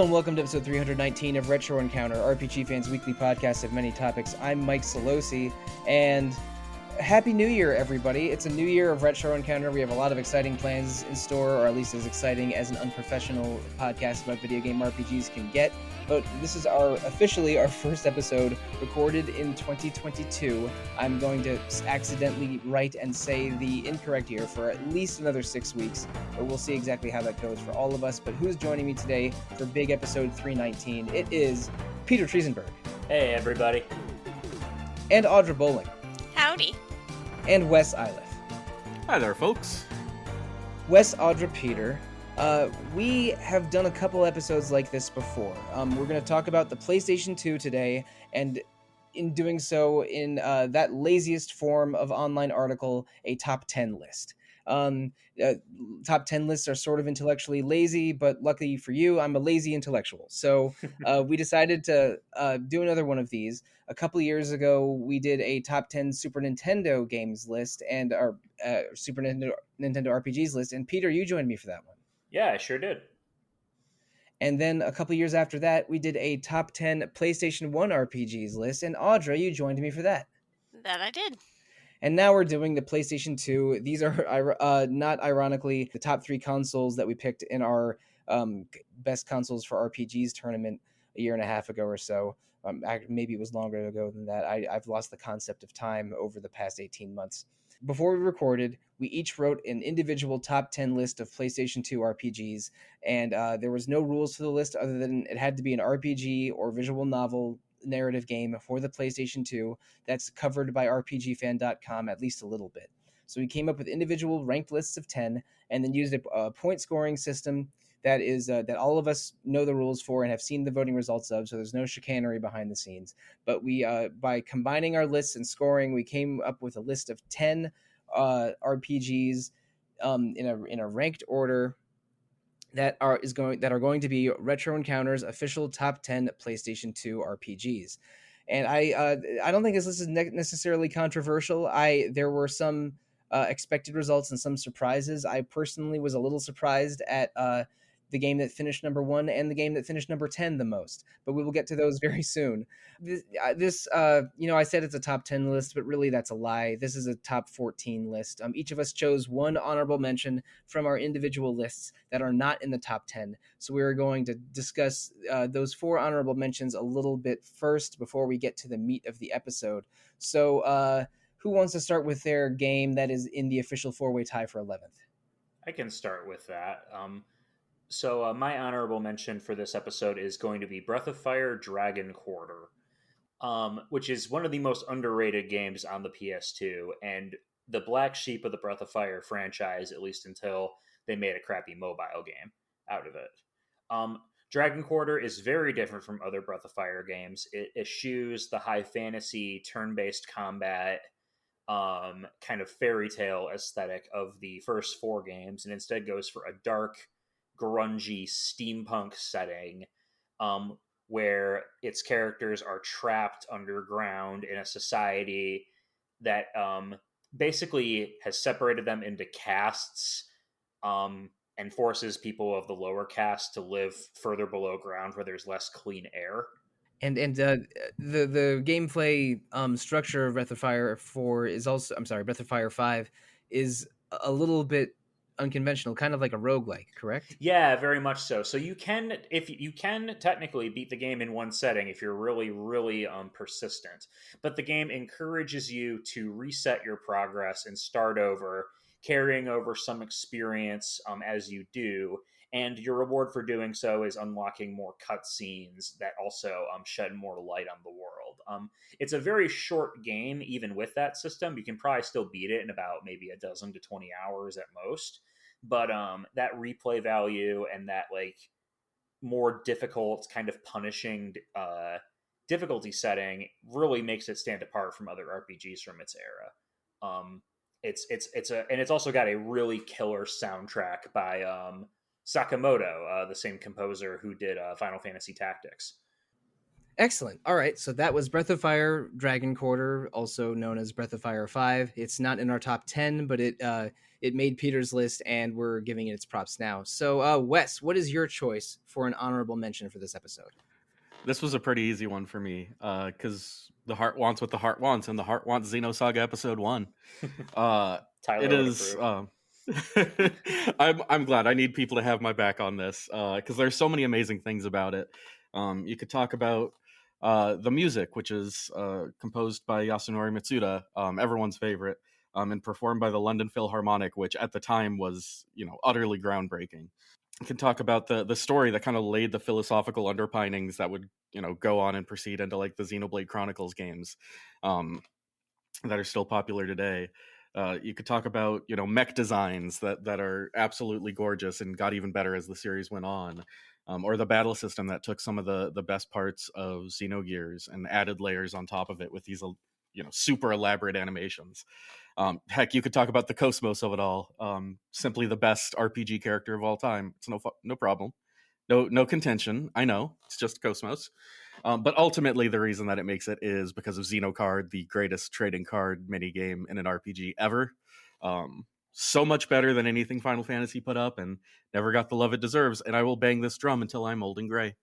and welcome to episode 319 of Retro Encounter, RPG fans' weekly podcast of many topics. I'm Mike Sollosi, and Happy New Year, everybody. It's a new year of Retro Encounter. We have a lot of exciting plans in store, or at least as exciting as an unprofessional podcast about video game RPGs can get. But this is officially our first episode recorded in 2022. I'm going to accidentally write and say the incorrect year for at least another 6 weeks, but we'll see exactly how that goes for all of us. But who's joining me today for big episode 319? It is Peter Triezenberg. Hey, everybody. And Audra Bowling. Howdy. And Wes Iliff. Hi there, folks. Wes, Audra, Peter. We have done a couple episodes like this before. We're going to talk about the PlayStation 2 today, and in doing so, in that laziest form of online article, a top 10 list. Top 10 lists are sort of intellectually lazy, but luckily for you, I'm a lazy intellectual. So we decided to do another one of these. A couple years ago, we did a top 10 Super Nintendo games list and our Super Nintendo RPGs list. And Peter, you joined me for that one. Yeah, I sure did. And then a couple years after that, we did a top 10 PlayStation 1 RPGs list. And Audra, you joined me for that. That I did. And now we're doing the PlayStation 2. These are not ironically the top 3 consoles that we picked in our best consoles for RPGs tournament a year and a half ago or so. Maybe it was longer ago than that. I've lost the concept of time over the past 18 months. Before we recorded, we each wrote an individual top 10 list of PlayStation 2 RPGs, and there was no rules to the list other than it had to be an RPG or visual novel narrative game for the PlayStation 2 that's covered by RPGfan.com at least a little bit. So we came up with individual ranked lists of 10 and then used a point scoring system that is that all of us know the rules for and have seen the voting results of, so there's no chicanery behind the scenes. But we by combining our lists and scoring, we came up with a list of 10 RPGs in a ranked order that are going to be Retro Encounter's official top 10 PlayStation 2 RPGs. And I don't think this is necessarily controversial. There were some expected results and some surprises. I personally was a little surprised at the game that finished number 1 and the game that finished number 10 the most, but we will get to those very soon. This I said it's a top 10 list, but really that's a lie. This is a top 14 list. Each of us chose one honorable mention from our individual lists that are not in the top 10. So we're going to discuss those 4 honorable mentions a little bit first before we get to the meat of the episode. So who wants to start with their game that is in the official 4-way tie for 11th? I can start with that. So my honorable mention for this episode is going to be Breath of Fire Dragon Quarter, which is one of the most underrated games on the PS2 and the black sheep of the Breath of Fire franchise, at least until they made a crappy mobile game out of it. Dragon Quarter is very different from other Breath of Fire games. It eschews the high fantasy turn-based combat kind of fairy tale aesthetic of the first 4 games and instead goes for a dark, grungy steampunk setting where its characters are trapped underground in a society that basically has separated them into castes and forces people of the lower caste to live further below ground where there's less clean air. And the gameplay structure of Breath of Fire 5 is a little bit unconventional, kind of like a roguelike, correct? Yeah, very much so. So you can technically beat the game in one setting if you're really, really persistent. But the game encourages you to reset your progress and start over, carrying over some experience as you do. And your reward for doing so is unlocking more cutscenes that also shed more light on the world. It's a very short game, even with that system. You can probably still beat it in about maybe 12 to 20 hours at most. But that replay value and that like more difficult kind of punishing difficulty setting really makes it stand apart from other RPGs from its era. It's also got a really killer soundtrack by Sakamoto, the same composer who did Final Fantasy Tactics. Excellent. All right, so that was Breath of Fire Dragon Quarter, also known as Breath of Fire 5. It's not in our top 10, but it it made Peter's list, and we're giving it its props now. So, Wes, what is your choice for an honorable mention for this episode? This was a pretty easy one for me because the heart wants what the heart wants, and the heart wants Xenosaga Episode 1. Tyler It would is. approve. I'm glad. I need people to have my back on this because there's so many amazing things about it. You could talk about the music, which is composed by Yasunori Mitsuda, everyone's favorite, and performed by the London Philharmonic, which at the time was, utterly groundbreaking. You can talk about the story that kind of laid the philosophical underpinnings that would, go on and proceed into like the Xenoblade Chronicles games that are still popular today. You could talk about, mech designs that are absolutely gorgeous and got even better as the series went on. Or the battle system that took some of the best parts of Xenogears and added layers on top of it with these, super elaborate animations. Heck, you could talk about the Cosmos of it all. Simply the best RPG character of all time. It's no problem. No contention. I know. It's just Cosmos. But ultimately, the reason that it makes it is because of Xenocard, the greatest trading card minigame in an RPG ever. So much better than anything Final Fantasy put up, and never got the love it deserves. And I will bang this drum until I'm old and gray.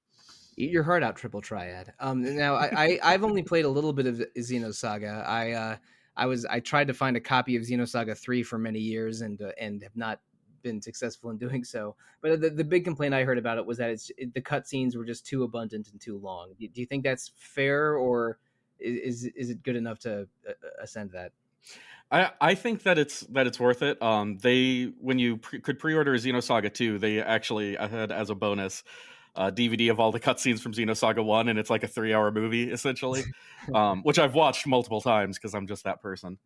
Eat your heart out, Triple Triad. Now I've only played a little bit of Xenosaga. I tried to find a copy of Xenosaga 3 for many years and have not been successful in doing so. But the big complaint I heard about it was that the cutscenes were just too abundant and too long. Do you think that's fair, or is it good enough to ascend that? I think that it's worth it. When you could pre-order Xenosaga 2, they actually had as a bonus DVD of all the cutscenes from Xenosaga 1, and it's like a 3-hour movie essentially, which I've watched multiple times because I'm just that person.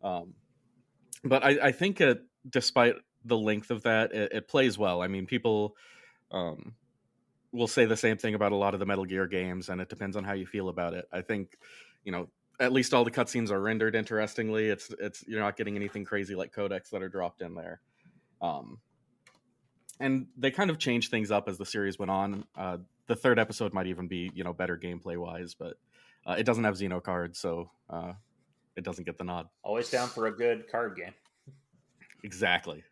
But I think despite the length of that, it plays well. I mean, people will say the same thing about a lot of the Metal Gear games, and it depends on how you feel about it. I think, at least all the cutscenes are rendered interestingly. It's you're not getting anything crazy like codecs that are dropped in there. And they kind of changed things up as the series went on. The third episode might even be, better gameplay wise, but it doesn't have Xenocard, so it doesn't get the nod. Always down for a good card game. Exactly.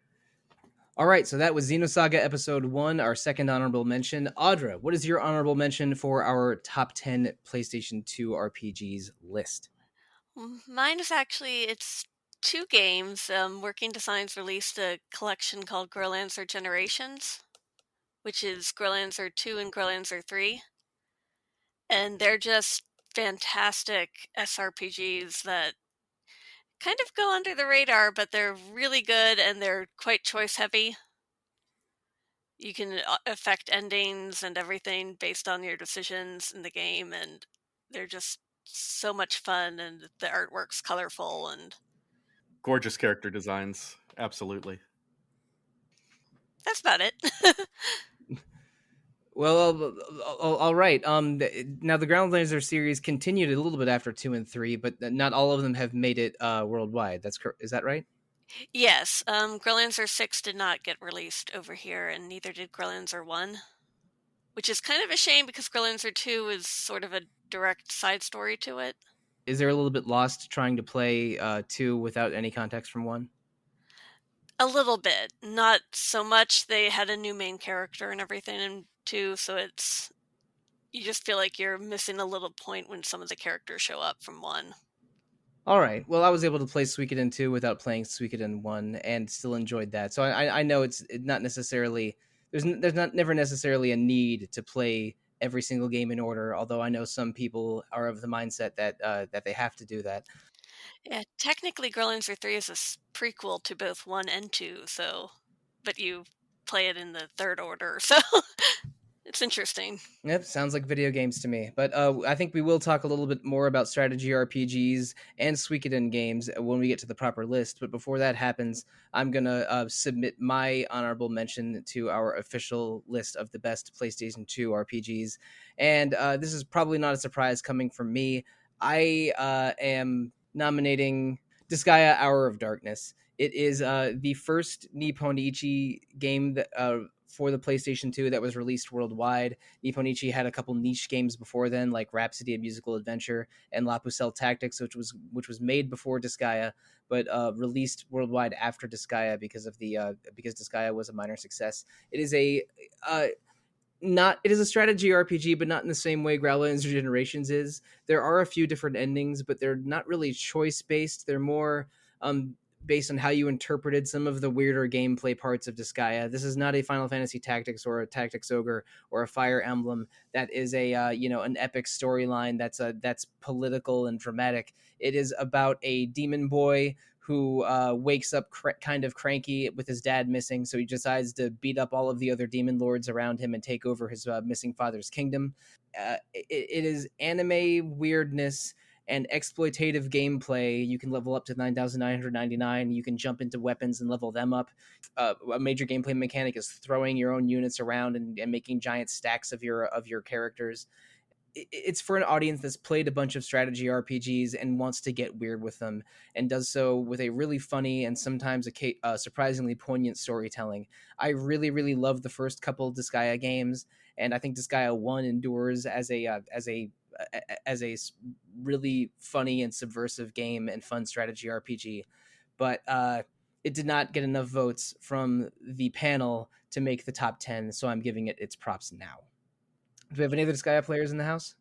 All right, so that was Xenosaga Episode 1, our second honorable mention. Audra, what is your honorable mention for our top 10 PlayStation 2 RPGs list? Mine is it's 2 games. Working Designs released a collection called Girl Answer Generations, which is Girl Answer 2 and Girl Answer 3. And they're just fantastic SRPGs that kind of go under the radar, but they're really good and they're quite choice heavy. You can affect endings and everything based on your decisions in the game, and they're just so much fun, and the artwork's colorful and gorgeous character designs. Absolutely. that's about it. Well, all right. Now the Ground Laser series continued a little bit after 2 and 3, but not all of them have made it worldwide. Is that right? Yes, Girl Answer 6 did not get released over here, and neither did Girl Answer 1, which is kind of a shame because Girl Answer 2 is sort of a direct side story to it. Is there a little bit lost trying to play 2 without any context from 1? A little bit, not so much. They had a new main character and everything in 2, so you just feel like you're missing a little point when some of the characters show up from 1. All right. Well, I was able to play Suikoden 2 without playing Suikoden 1 and still enjoyed that. So I know it's not necessarily there's never necessarily a need to play every single game in order, although I know some people are of the mindset that they have to do that. Yeah, technically Girl Answer 3 is a prequel to both 1 and 2, but you play it in the third order, so it's interesting. Yep, sounds like video games to me. But I think we will talk a little bit more about strategy RPGs and Suikoden games when we get to the proper list. But before that happens, I'm going to submit my honorable mention to our official list of the best PlayStation 2 RPGs. And this is probably not a surprise coming from me. I am nominating Disgaea Hour of Darkness. It is the first Nippon Ichi game that for the PlayStation 2 that was released worldwide. Nipponichi had a couple niche games before then, like Rhapsody: A Musical Adventure and La Pucelle Tactics, which was made before Disgaea, but released worldwide after Disgaea because Disgaea was a minor success. It is a it is a strategy RPG, but not in the same way Growlithe Generations is. There are a few different endings, but they're not really choice based. They're more based on how you interpreted some of the weirder gameplay parts of Disgaea. This is not a Final Fantasy Tactics or a Tactics Ogre or a Fire Emblem that is a an epic storyline that's political and dramatic. It is about a demon boy who wakes up kind of cranky with his dad missing, so he decides to beat up all of the other demon lords around him and take over his missing father's kingdom. It is anime weirdness and exploitative gameplay. You can level up to 9,999. You can jump into weapons and level them up. A major gameplay mechanic is throwing your own units around and making giant stacks of your characters. It's for an audience that's played a bunch of strategy RPGs and wants to get weird with them, and does so with a really funny and sometimes surprisingly poignant storytelling. I really, really love the first couple Disgaea games, and I think Disgaea 1 endures as a really funny and subversive game and fun strategy RPG. But it did not get enough votes from the panel to make the top 10, so I'm giving it its props now. Do we have any other Disgaea players in the house?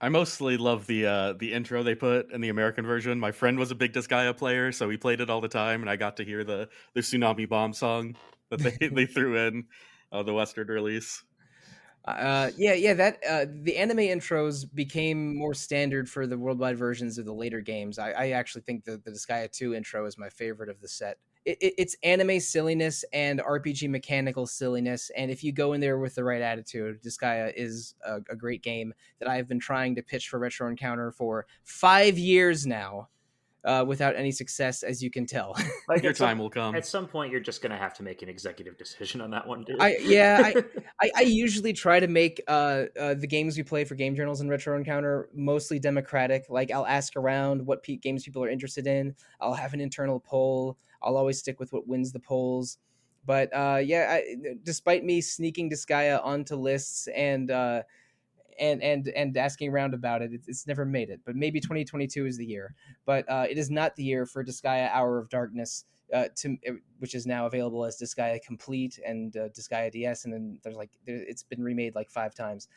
I mostly love the intro they put in the American version. My friend was a big Disgaea player, so he played it all the time, and I got to hear the Tsunami Bomb song that they threw in the Western release. That the anime intros became more standard for the worldwide versions of the later games. I actually think the Disgaea 2 intro is my favorite of the set. It's anime silliness and RPG mechanical silliness, and if you go in there with the right attitude, Disgaea is a great game that I have been trying to pitch for Retro Encounter for 5 years now, without any success, as you can tell. Like Your time will come. At some point, you're just going to have to make an executive decision on that one, dude. I usually try to make the games we play for game journals and Retro Encounter mostly democratic. Like, I'll ask around what games people are interested in. I'll have an internal poll. I'll always stick with what wins the polls. But despite me sneaking Disgaea onto lists and asking around about it, it's never made it. But maybe 2022 is the year. But it is not the year for Disgaea Hour of Darkness, which is now available as Disgaea Complete and Disgaea DS, and then it's been remade like 5 times.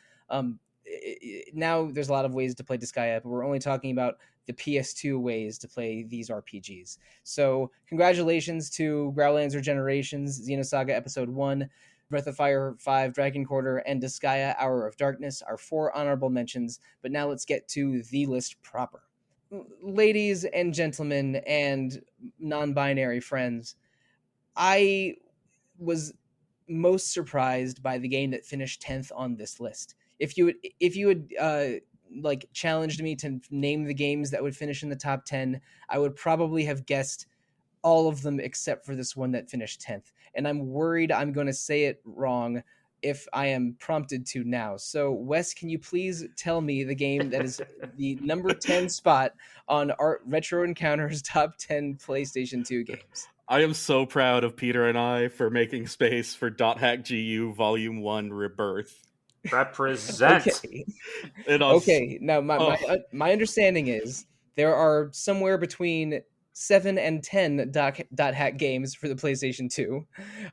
Now there's a lot of ways to play Disgaea, but we're only talking about the PS2 ways to play these RPGs. So congratulations to Growlands Generations, Xenosaga Episode 1, Breath of Fire 5, Dragon Quarter, and Disgaea Hour of Darkness are 4 honorable mentions, but now let's get to the list proper. Ladies and gentlemen and non-binary friends, I was most surprised by the game that finished 10th on this list. If you had challenged me to name the games that would finish in the top 10, I would probably have guessed all of them except for this one that finished 10th. And I'm worried I'm going to say it wrong if I am prompted to now. So, Wes, can you please tell me the game that is the number 10 spot on our Retro Encounter's top 10 PlayStation 2 games? I am so proud of Peter and I for making space for .hack GU Volume 1 Rebirth. Represent. Okay. Now, my understanding is there are somewhere between 7 and 10 .hack games for the PlayStation 2.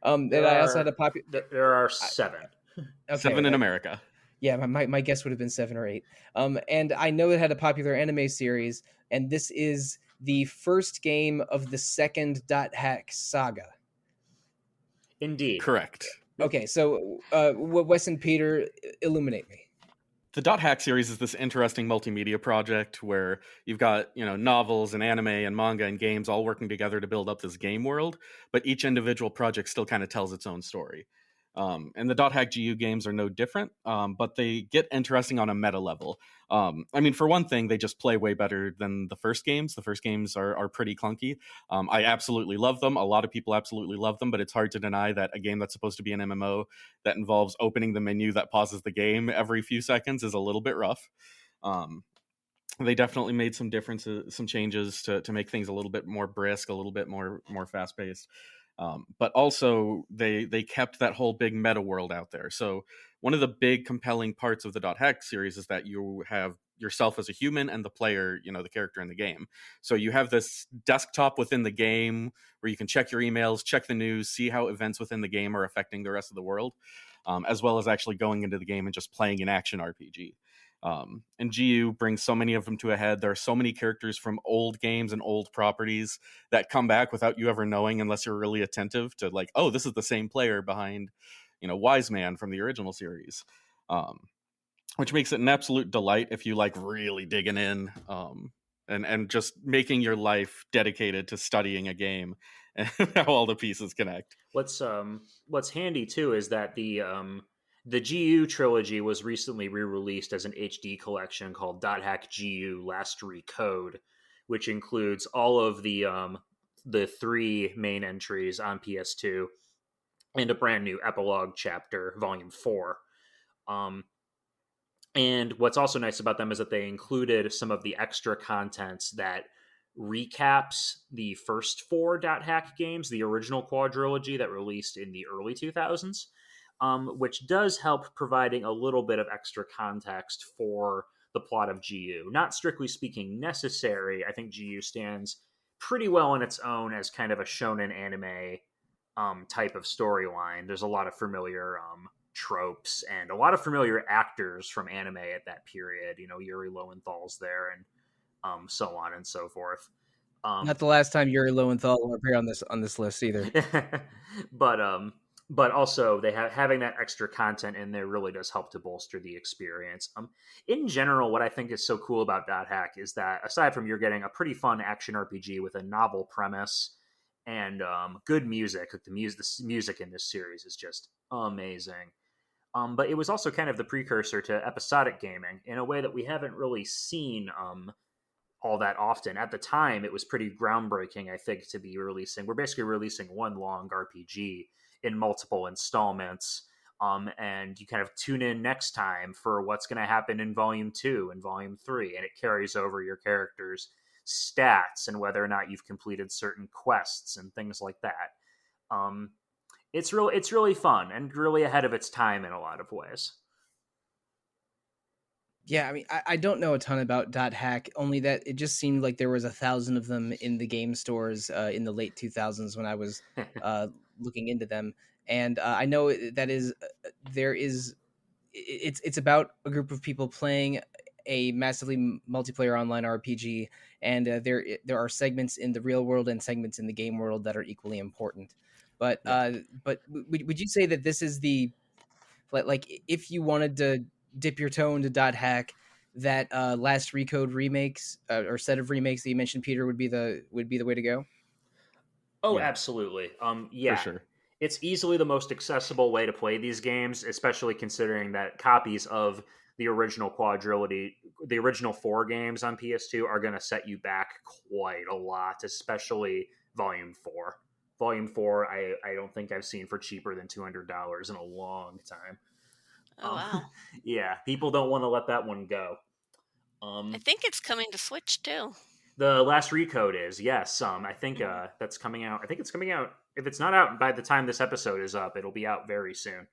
I also had a popular. There are 7. Okay, 7 in America. Yeah, my guess would have been 7 or 8. And I know it had a popular anime series, and this is the first game of the second .hack saga. Indeed. Correct. Okay, so Wes and Peter, illuminate me. The .hack series is this interesting multimedia project where you've got, novels and anime and manga and games all working together to build up this game world, but each individual project still kind of tells its own story. And the .hack GU games are no different, but they get interesting on a meta level. For one thing, they just play way better than the first games. The first games are pretty clunky. I absolutely love them. A lot of people absolutely love them, but it's hard to deny that a game that's supposed to be an MMO that involves opening the menu that pauses the game every few seconds is a little bit rough. They definitely made some changes to make things a little bit more brisk, a little bit more fast-paced. But also they kept that whole big meta world out there. So one of the big compelling parts of the .hack series is that you have yourself as a human and the player, the character in the game. So you have this desktop within the game where you can check your emails, check the news, see how events within the game are affecting the rest of the world, as well as actually going into the game and just playing an action RPG. And GU brings so many of them to a head. There are so many characters from old games and old properties that come back without you ever knowing, unless you're really attentive to like, oh, this is the same player behind, Wise Man from the original series, which makes it an absolute delight if you like really digging in, and just making your life dedicated to studying a game and how all the pieces connect. What's handy too is that the GU trilogy was recently re-released as an HD collection called .hack GU Last Recode, which includes all of the 3 main entries on PS2 and a brand new epilogue chapter, Volume 4. And what's also nice about them is that they included some of the extra contents that recaps the first 4 .hack games, the original quadrilogy that released in the early 2000s, which does help providing a little bit of extra context for the plot of GU. Not strictly speaking necessary. I think GU stands pretty well on its own as kind of a shonen anime type of storyline. There's a lot of familiar tropes and a lot of familiar actors from anime at that period. Yuri Lowenthal's there and so on and so forth. Not the last time Yuri Lowenthal will appear on this list either. But also they having that extra content in there really does help to bolster the experience. In general, what I think is so cool about .hack is that aside from you're getting a pretty fun action RPG with a novel premise and good music, like the music in this series is just amazing. But it was also kind of the precursor to episodic gaming in a way that we haven't really seen all that often. At the time, it was pretty groundbreaking, I think, to be releasing. We're basically releasing one long RPG in multiple installments, and you kind of tune in next time for what's going to happen in Volume 2 and Volume 3, and it carries over your character's stats and whether or not you've completed certain quests and things like that. It's really fun and really ahead of its time in a lot of ways. Yeah, I mean, I don't know a ton about .hack, only that it just seemed like there was 1,000 of them in the game stores in the late 2000s when I was looking into them, and I know that it's about a group of people playing a massively multiplayer online RPG, and there are segments in the real world and segments in the game world that are equally important. But would you say that this is the like if you wanted to dip your toe into .hack, that last Recode remakes or set of remakes that you mentioned, Peter, would be the way to go? Oh, Yeah, absolutely. for Yeah, sure. it's easily the most accessible way to play these games, especially considering that copies of the original quadrilogy, the original 4 games on PS2 are going to set you back quite a lot, especially Volume 4. Volume 4, I don't think I've seen for cheaper than $200 in a long time. Oh, wow. Yeah, people don't want to let that one go. I think it's coming to Switch, too. The last Recode is, yes. I think that's coming out. I think it's coming out. If it's not out by the time this episode is up, it'll be out very soon.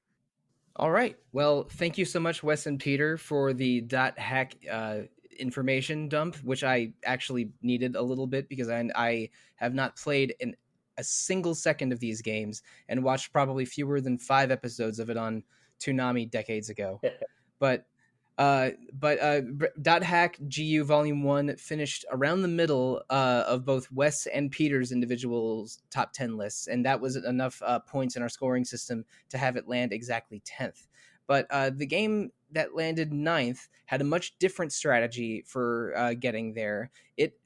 All right. Well, thank you so much, Wes and Peter, for the .hack information dump, which I actually needed a little bit because I have not played in a single second of these games and watched probably fewer than 5 episodes of it on Toonami decades ago. But .hack GU Volume 1 finished around the middle of both Wes and Peter's individuals top 10 lists, and that was enough points in our scoring system to have it land exactly 10th. But the game that landed 9th had a much different strategy for getting there. It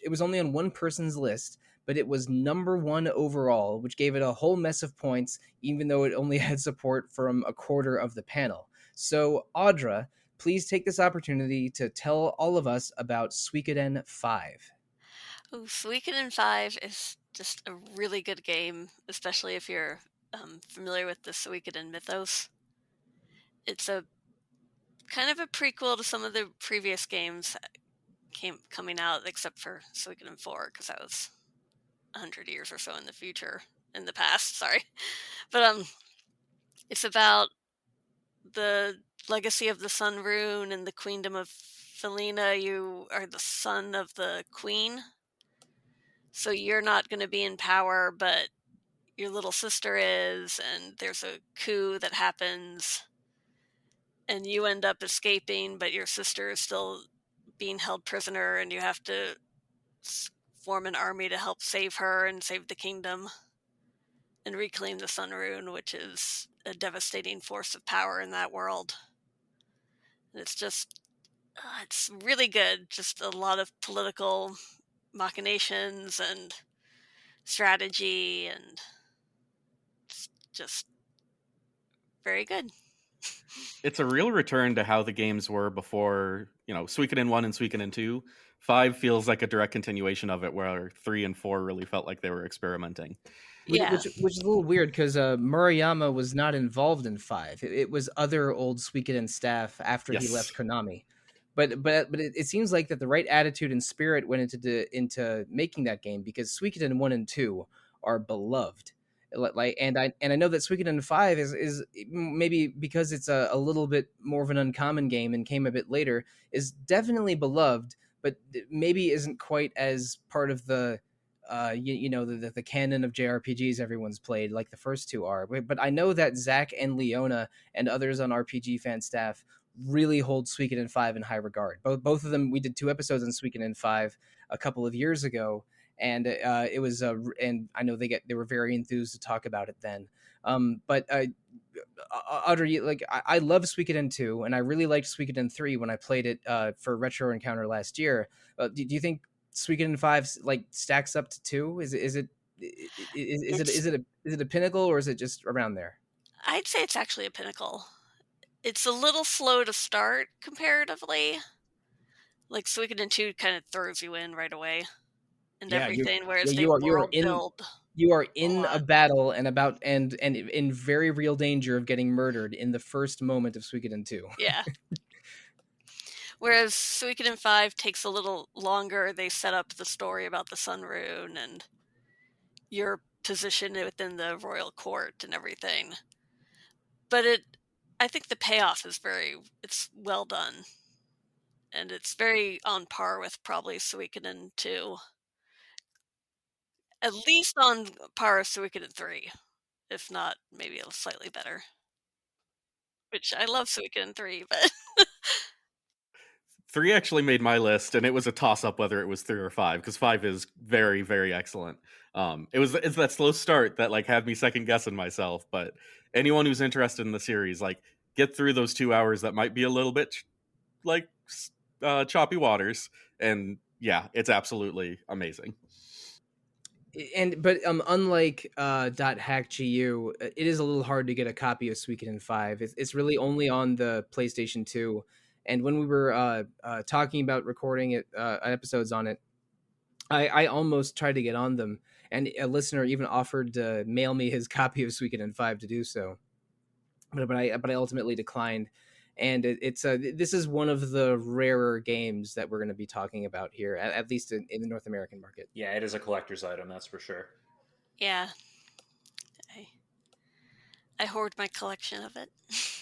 was only on one person's list, but it was number 1 overall, which gave it a whole mess of points, even though it only had support from a quarter of the panel. So, Audra, please take this opportunity to tell all of us about Suikoden 5. Ooh, Suikoden 5 is just a really good game, especially if you're familiar with the Suikoden mythos. It's a kind of a prequel to some of the previous games that coming out, except for Suikoden 4, because that was 100 years or so in the future. in the past. Sorry, but it's about the legacy of the Sun Rune and the Queendom of Felina. You are the son of the queen, so you're not going to be in power, but your little sister is, and there's a coup that happens, and you end up escaping, but your sister is still being held prisoner, and you have to form an army to help save her and save the kingdom and reclaim the Sun Rune, which is a devastating force of power in that world. It's just, it's really good. Just a lot of political machinations and strategy, and it's just very good. It's a real return to how the games were before, Suikoden 1 and Suikoden 2. 5 feels like a direct continuation of it, where 3 and 4 really felt like they were experimenting. Yeah. Which is a little weird because Murayama was not involved in 5. It was other old Suikoden staff after he Yes. left Konami. But it seems like that the right attitude and spirit went into making that game, because Suikoden 1 and 2 are beloved. And I know that Suikoden 5 is maybe because it's a little bit more of an uncommon game and came a bit later, is definitely beloved, but maybe isn't quite as part of the the canon of JRPGs everyone's played like the first two are. But I know that Zach and Leona and others on RPG fan staff really hold Suikoden 5 in high regard. Both of them, we did 2 episodes on Suikoden 5 a couple of years ago, and it was and I know they were very enthused to talk about it then. But Audra, I love Suikoden 2, and I really liked Suikoden 3 when I played it for Retro Encounter last year. Do you think Suikoden 5 stacks up to 2? Is it a pinnacle, or is it just around there? I'd say it's actually a pinnacle. It's a little slow to start comparatively. Like Suikoden 2 kind of throws you in right away and everything, whereas they world build. You are in a battle and in very real danger of getting murdered in the first moment of Suikoden 2. Yeah. Whereas Suikoden 5 takes a little longer. They set up the story about the Sun Rune and your position within the royal court and everything. But I think the payoff is it's well done. And it's very on par with probably Suikoden 2. At least on par with Suikoden 3. If not, maybe slightly better. Which I love Suikoden 3, but 3 actually made my list, and it was a toss-up whether it was 3 or 5, because 5 is very, very excellent. It's that slow start that had me second guessing myself. But anyone who's interested in the series, get through those 2 hours that might be a little bit choppy waters, and yeah, it's absolutely amazing. But unlike .hackgu, it is a little hard to get a copy of Suikoden 5. It's really only on the PlayStation 2. And when we were talking about recording episodes on it, I almost tried to get on them, and a listener even offered to mail me his copy of Suikoden 5 to do so. But I ultimately declined. And this is one of the rarer games that we're going to be talking about here, at least in the North American market. Yeah, it is a collector's item, that's for sure. Yeah. I hoard my collection of it.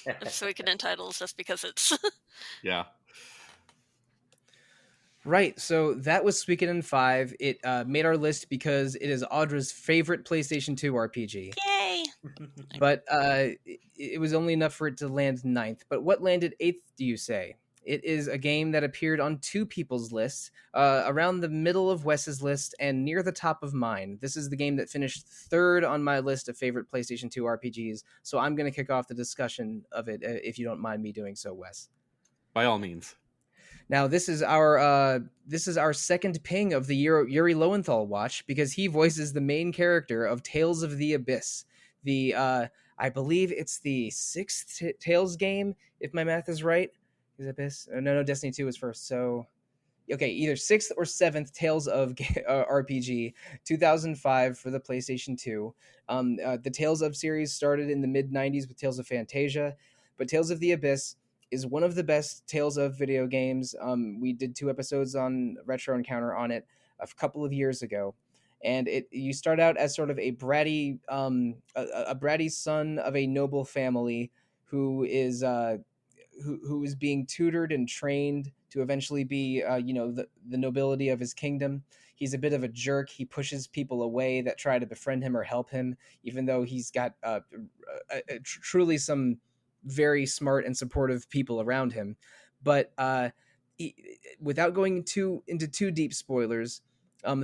Of Suikoden titles, just because it's... Yeah. Right, so that was Suikoden 5. It made our list because it is Audra's favorite PlayStation 2 RPG. Yay! But it was only enough for it to land 9th. But what landed 8th, do you say? It is a game that appeared on 2 people's lists, around the middle of Wes's list and near the top of mine. This is the game that finished 3rd on my list of favorite PlayStation 2 RPGs, so I'm going to kick off the discussion of it, if you don't mind me doing so, Wes. By all means. Now, this is our second ping of the Yuri Lowenthal watch, because he voices the main character of Tales of the Abyss. I believe it's the 6th Tales game, if my math is right. Is Abyss? No, Destiny 2 is first. So, okay, either 6th or 7th Tales of RPG, 2005 for the PlayStation 2. The Tales of series started in the mid-90s with Tales of Fantasia, but Tales of the Abyss is one of the best Tales of video games. We did 2 episodes on Retro Encounter on it a couple of years ago, And you start out as sort of a bratty a bratty son of a noble family who is who is being tutored and trained to eventually be the nobility of his kingdom. He's a bit of a jerk. He pushes people away that try to befriend him or help him, even though he's got truly some very smart and supportive people around him. But he, without going into too deep spoilers,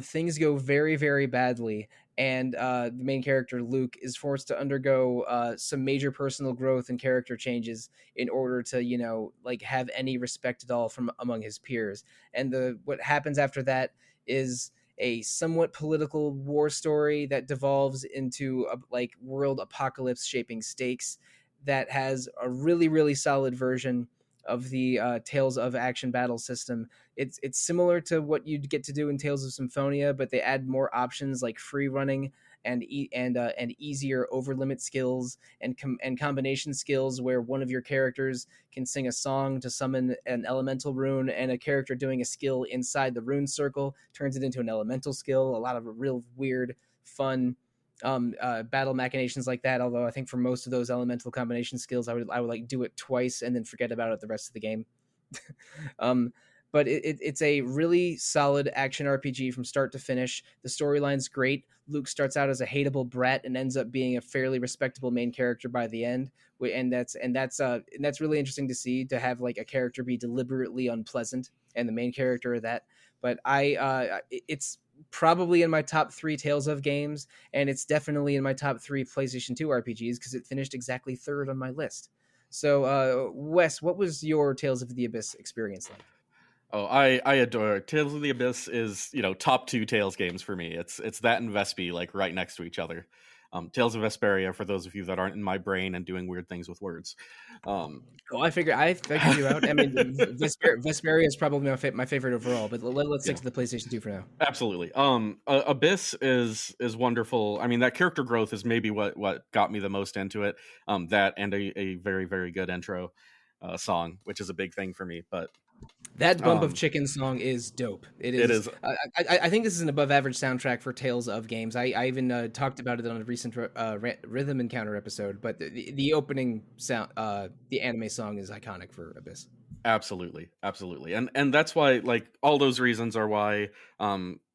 things go very, very badly, and the main character Luke is forced to undergo some major personal growth and character changes in order to like have any respect at all from among his peers. And what happens after that is a somewhat political war story that devolves into a like world apocalypse shaping stakes that has a really, really solid version of the Tales of Action battle system. It's similar to what you'd get to do in Tales of Symphonia, but they add more options like free running and easier over limit skills and combination skills, where one of your characters can sing a song to summon an elemental rune, and a character doing a skill inside the rune circle turns it into an elemental skill. A lot of real weird, fun battle machinations like that. Although I think for most of those elemental combination skills, I would like do it twice and then forget about it the rest of the game. But it's a really solid action RPG from start to finish. The storyline's great. Luke starts out as a hateable brat and ends up being a fairly respectable main character by the end. And that's really interesting to see, to have like a character be deliberately unpleasant and the main character of that. But it's probably in my top 3 Tales of games, and it's definitely in my top 3 PlayStation 2 RPGs because it finished exactly 3rd on my list. So, Wes, what was your Tales of the Abyss experience like? Oh, I adore Tales of the Abyss. Is top 2 Tales games for me. It's that and Vespi, like right next to each other. Tales of Vesperia, for those of you that aren't in my brain and doing weird things with words. I figured you out. I mean, Vesperia is probably my favorite overall, but let's stick to the PlayStation 2 for now. Absolutely. Abyss is wonderful. I mean, that character growth is maybe what got me the most into it. That and a very, very good intro song, which is a big thing for me. But that Bump of Chicken song is dope. It is. I think this is an above average soundtrack for Tales of games. I even talked about it on a recent Rhythm Encounter episode. But the opening sound, the anime song, is iconic for Abyss. Absolutely, and that's why, like, all those reasons are why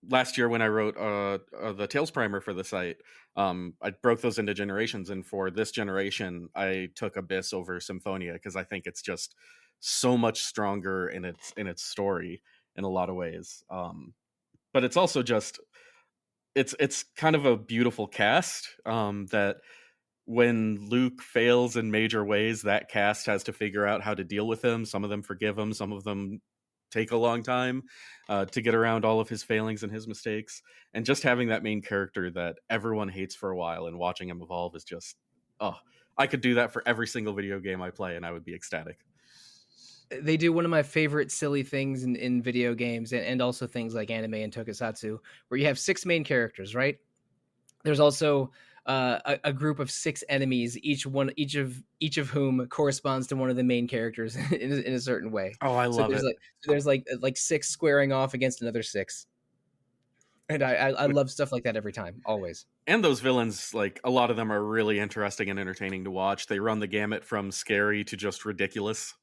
last year when I wrote the Tales primer for the site, I broke those into generations, and for this generation I took Abyss over Symphonia because I think it's just so much stronger in its story in a lot of ways. But it's also just it's kind of a beautiful cast that when Luke fails in major ways, that cast has to figure out how to deal with him. Some of them forgive him, some of them take a long time to get around all of his failings and his mistakes. And just having that main character that everyone hates for a while and watching him evolve is just, I could do that for every single video game I play and I would be ecstatic. They do one of my favorite silly things in video games and also things like anime and tokusatsu, where you have 6 main characters, right? There's also a group of 6 enemies, each of whom corresponds to one of the main characters in a certain way. Oh, I love it. There's like 6 squaring off against another 6. And I love stuff like that every time, always. And those villains, like, a lot of them are really interesting and entertaining to watch. They run the gamut from scary to just ridiculous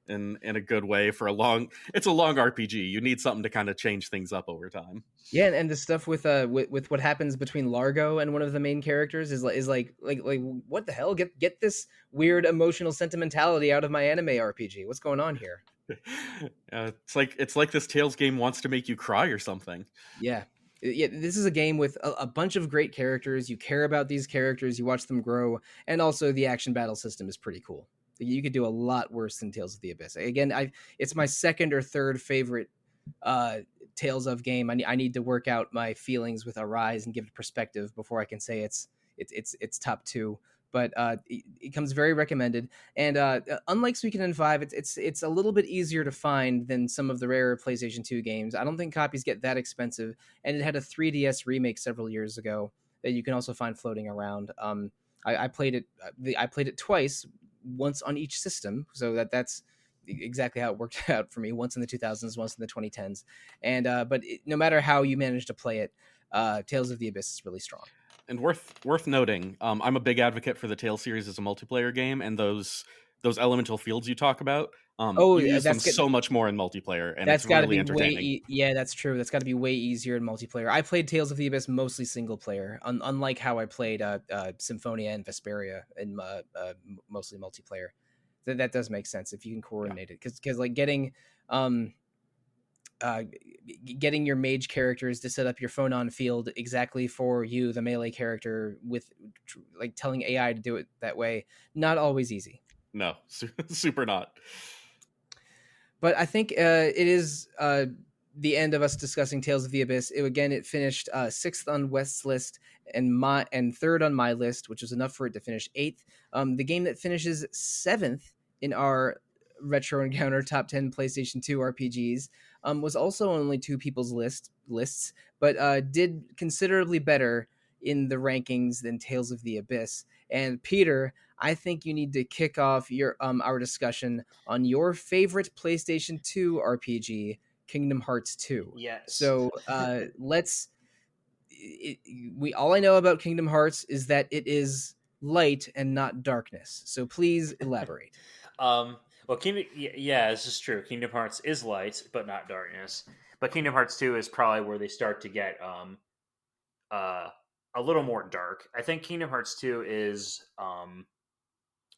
in a good way for it's a long RPG. You need something to kind of change things up over time. Yeah, and the stuff with what happens between Largo and one of the main characters is like what the hell? Get this weird emotional sentimentality out of my anime RPG. What's going on here? It's like this Tales game wants to make you cry or something. Yeah, this is a game with a bunch of great characters. You care about these characters, you watch them grow, and also the action battle system is pretty cool. You could do a lot worse than Tales of the Abyss. Again, it's my 2nd or 3rd favorite Tales of game. I need to work out my feelings with Arise and give it perspective before I can say it's top 2. But it comes very recommended. And unlike Suikoden 5, it's a little bit easier to find than some of the rarer PlayStation 2 games. I don't think copies get that expensive, and it had a 3DS remake several years ago that you can also find floating around. I played it twice. Once on each system, so that's exactly how it worked out for me. Once in the 2000s, once in the 2010s, and no matter how you manage to play it, Tales of the Abyss is really strong. And worth noting, I'm a big advocate for the Tales series as a multiplayer game, and those elemental fields you talk about, Oh, you use them that's good. so much more in multiplayer, and That's it's got to really be way entertaining. yeah, that's true. That's got to be way easier in multiplayer. I played Tales of the Abyss mostly single player, unlike how I played Symphonia and Vesperia in mostly multiplayer. That does make sense if you can coordinate it, because like um getting your mage characters to set up your phonon field exactly for you, the melee character, with like telling AI to do it that way, not always easy. No, super not. But I think it is the end of us discussing Tales of the Abyss. It finished sixth on West's list and third on my list, which was enough for it to finish eighth. The game that finishes seventh in our Retro Encounter Top 10 PlayStation 2 RPGs was also only two people's lists, but did considerably better in the rankings than Tales of the Abyss. And Peter, I think you need to kick off your our discussion on your favorite PlayStation 2 RPG, Kingdom Hearts 2. Yes. So we all I know about Kingdom Hearts is that it is light and not darkness. So please elaborate. Well, this is true. Kingdom Hearts is light, but not darkness. But Kingdom Hearts 2 is probably where they start to get a little more dark. I think Kingdom Hearts 2 is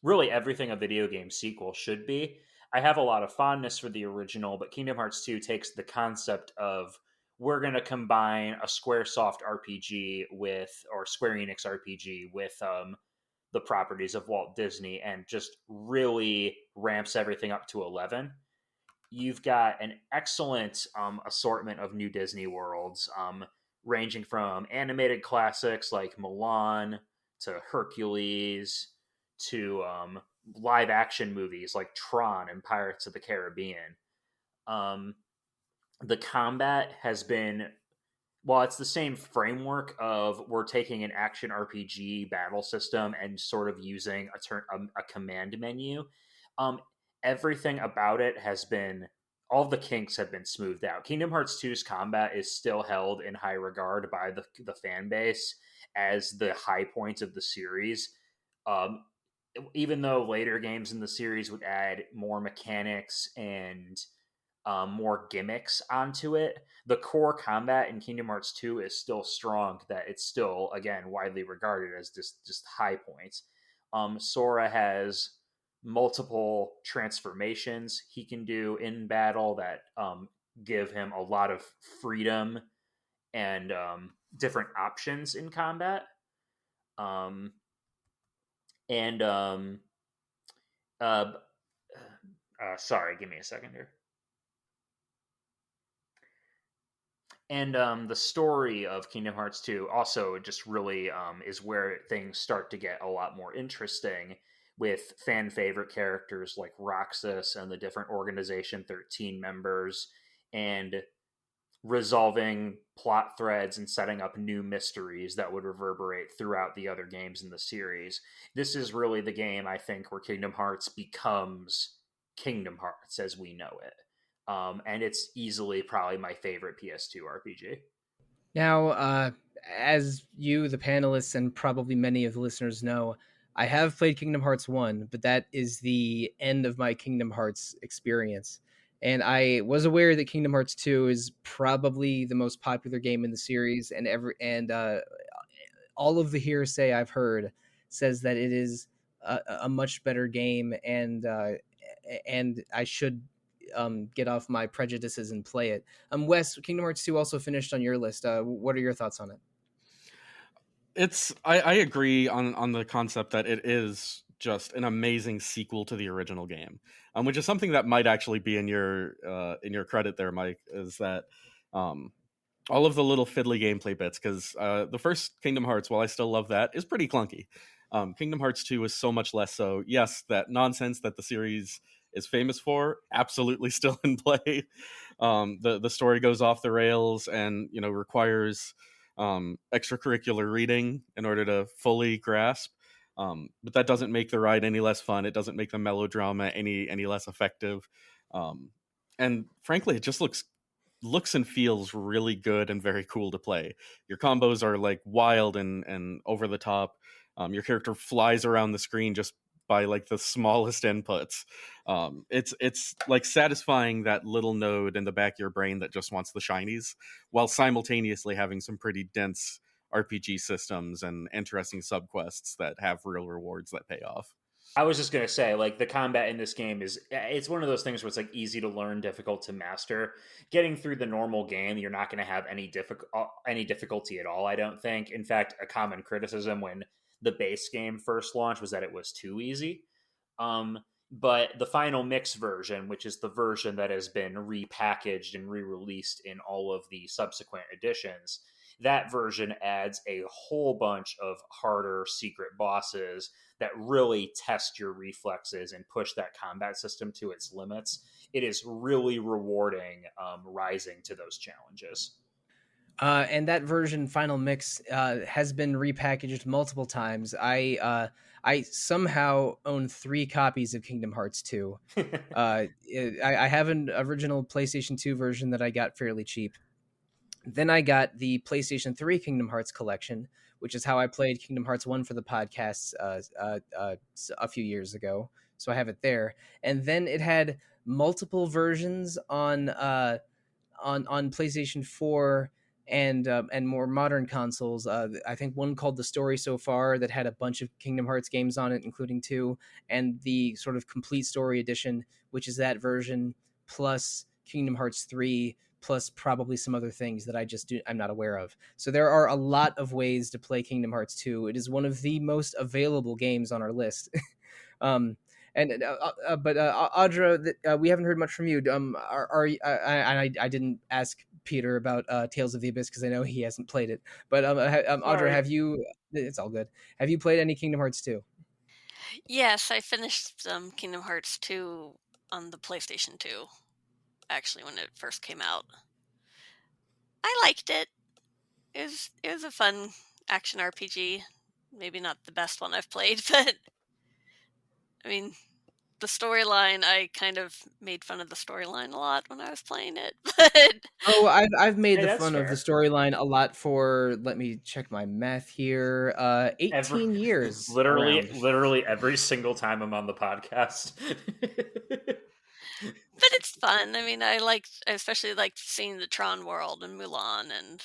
really everything a video game sequel should be. I have a lot of fondness for the original, but Kingdom Hearts 2 takes the concept of we're going to combine a Squaresoft RPG or Square Enix RPG with the properties of Walt Disney and just really ramps everything up to 11. You've got an excellent assortment of new Disney worlds, ranging from animated classics like Mulan to Hercules to live action movies like Tron and Pirates of the Caribbean. The combat has been, while it's the same framework of we're taking an action RPG battle system and sort of using a command menu, everything about it has been, all the kinks have been smoothed out. Kingdom Hearts 2's combat is still held in high regard by the fan base as the high point of the series. Even though later games in the series would add more mechanics and more gimmicks onto it, the core combat in Kingdom Hearts 2 is still strong, that it's still, again, widely regarded as just high points. Sora has multiple transformations he can do in battle that give him a lot of freedom and different options in combat. Sorry, give me a second here. And the story of Kingdom Hearts 2 also just really is where things start to get a lot more interesting, with fan favorite characters like Roxas and the different Organization 13 members, and resolving plot threads and setting up new mysteries that would reverberate throughout the other games in the series. This is really the game, I think, where Kingdom Hearts becomes Kingdom Hearts as we know it. And it's easily probably my favorite PS2 RPG. Now, as you, the panelists, and probably many of the listeners know, I have played Kingdom Hearts 1, but that is the end of my Kingdom Hearts experience. And I was aware that Kingdom Hearts 2 is probably the most popular game in the series, and all of the hearsay I've heard says that it is a much better game, and I should get off my prejudices and play it. Wes, Kingdom Hearts 2 also finished on your list. What are your thoughts on it? I agree on the concept that it is just an amazing sequel to the original game, which is something that might actually be in your credit there, Mike, is that all of the little fiddly gameplay bits, because the first Kingdom Hearts, while I still love that, is pretty clunky. Kingdom Hearts 2 is so much less so. Yes, that nonsense that the series is famous for, absolutely still in play. The story goes off the rails and requires extracurricular reading in order to fully grasp. But that doesn't make the ride any less fun. It doesn't make the melodrama any less effective. And frankly, it just looks looks and feels really good and very cool to play. Your combos are like wild and over the top. Your character flies around the screen just by like the smallest inputs. It's like satisfying that little node in the back of your brain that just wants the shinies, while simultaneously having some pretty dense RPG systems and interesting subquests that have real rewards that pay off. I was just gonna say, like, the combat in this game it's one of those things where it's like easy to learn, difficult to master. Getting through the normal game, you're not gonna have any difficulty at all, I don't think. In fact, a common criticism when the base game first launched was that it was too easy. But the final mix version, which is the version that has been repackaged and re-released in all of the subsequent editions, that version adds a whole bunch of harder secret bosses that really test your reflexes and push that combat system to its limits. It is really rewarding rising to those challenges. And that version, Final Mix, has been repackaged multiple times. I somehow own 3 copies of Kingdom Hearts 2. I have an original PlayStation 2 version that I got fairly cheap. Then I got the PlayStation 3 Kingdom Hearts collection, which is how I played Kingdom Hearts 1 for the podcasts a few years ago. So I have it there. And then it had multiple versions on PlayStation 4 and more modern consoles. I think one called The Story So Far that had a bunch of Kingdom Hearts games on it, including 2, and the sort of complete story edition, which is that version, plus Kingdom Hearts 3, plus probably some other things that I'm not aware of. So there are a lot of ways to play Kingdom Hearts 2. It is one of the most available games on our list. But Audra, we haven't heard much from you. I didn't ask Peter about Tales of the Abyss because I know he hasn't played it. But Audra, have you? It's all good. Have you played any Kingdom Hearts 2? Yes, I finished Kingdom Hearts 2 on the PlayStation 2. Actually, when it first came out, I liked it. It was a fun action RPG. Maybe not the best one I've played, but I mean, the storyline, I kind of made fun of the storyline a lot when I was playing it. But I've made the fun fair. of the storyline a lot for, let me check my math here, 18 years. Literally every single time I'm on the podcast. But it's fun. I mean, I especially liked seeing the Tron world and Mulan, and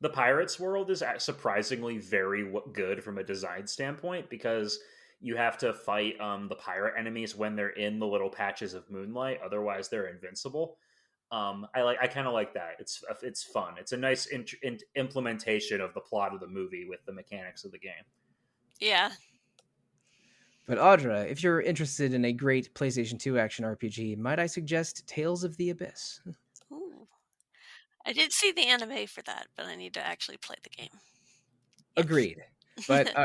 the Pirates world is surprisingly very good from a design standpoint, because you have to fight the pirate enemies when they're in the little patches of moonlight. Otherwise, they're invincible. I kind of like that. It's fun. It's a nice implementation of the plot of the movie with the mechanics of the game. Yeah. But Audra, if you're interested in a great PlayStation 2 action RPG, might I suggest Tales of the Abyss? Ooh. I did see the anime for that, but I need to actually play the game. Agreed. But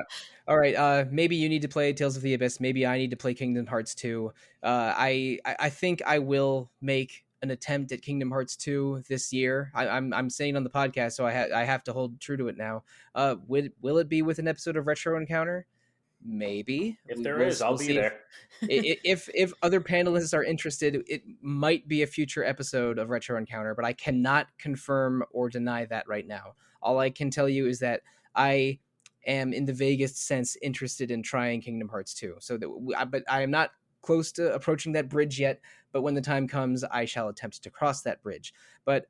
all right, maybe you need to play Tales of the Abyss. Maybe I need to play Kingdom Hearts 2. I think I will make an attempt at Kingdom Hearts 2 this year. I'm saying on the podcast, so I have to hold true to it now. Will it be with an episode of Retro Encounter? Maybe. If there is, I'll be there. If other panelists are interested, it might be a future episode of Retro Encounter, but I cannot confirm or deny that right now. All I can tell you is that I am, in the vaguest sense, interested in trying Kingdom Hearts 2. But I am not close to approaching that bridge yet. But when the time comes, I shall attempt to cross that bridge. But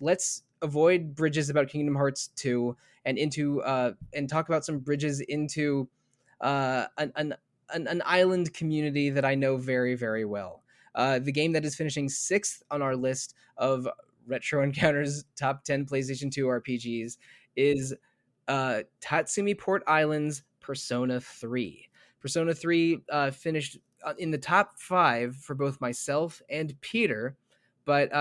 let's avoid bridges about Kingdom Hearts 2 and talk about some bridges into an island community that I know very, very well. The game that is finishing 6th on our list of Retro Encounter's top 10 PlayStation 2 RPGs is Tatsumi Port Island's Persona 3. Persona 3 finished in the top 5 for both myself and Peter, but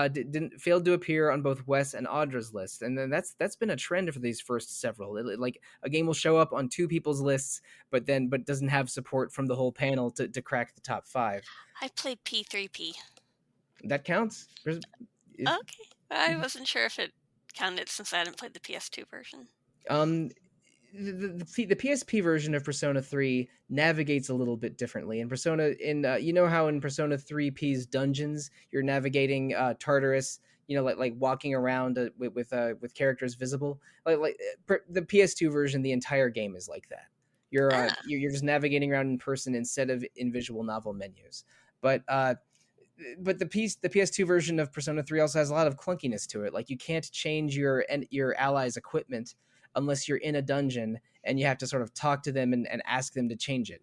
failed to appear on both Wes and Audra's list. And then that's been a trend for these first several. Like a game will show up on 2 people's lists, but doesn't have support from the whole panel to crack the top 5. I played P3P. That counts? Okay. I wasn't sure if it counted since I hadn't played the PS2 version. The PSP version of Persona 3 navigates a little bit differently. In Persona, you know how in Persona 3P's dungeons you're navigating Tartarus, like walking around with characters visible. The PS2 version, the entire game is like that. Ah. You're just navigating around in person instead of in visual novel menus. But the PS2 version of Persona 3 also has a lot of clunkiness to it. Like, you can't change your allies' equipment unless you're in a dungeon, and you have to sort of talk to them and ask them to change it.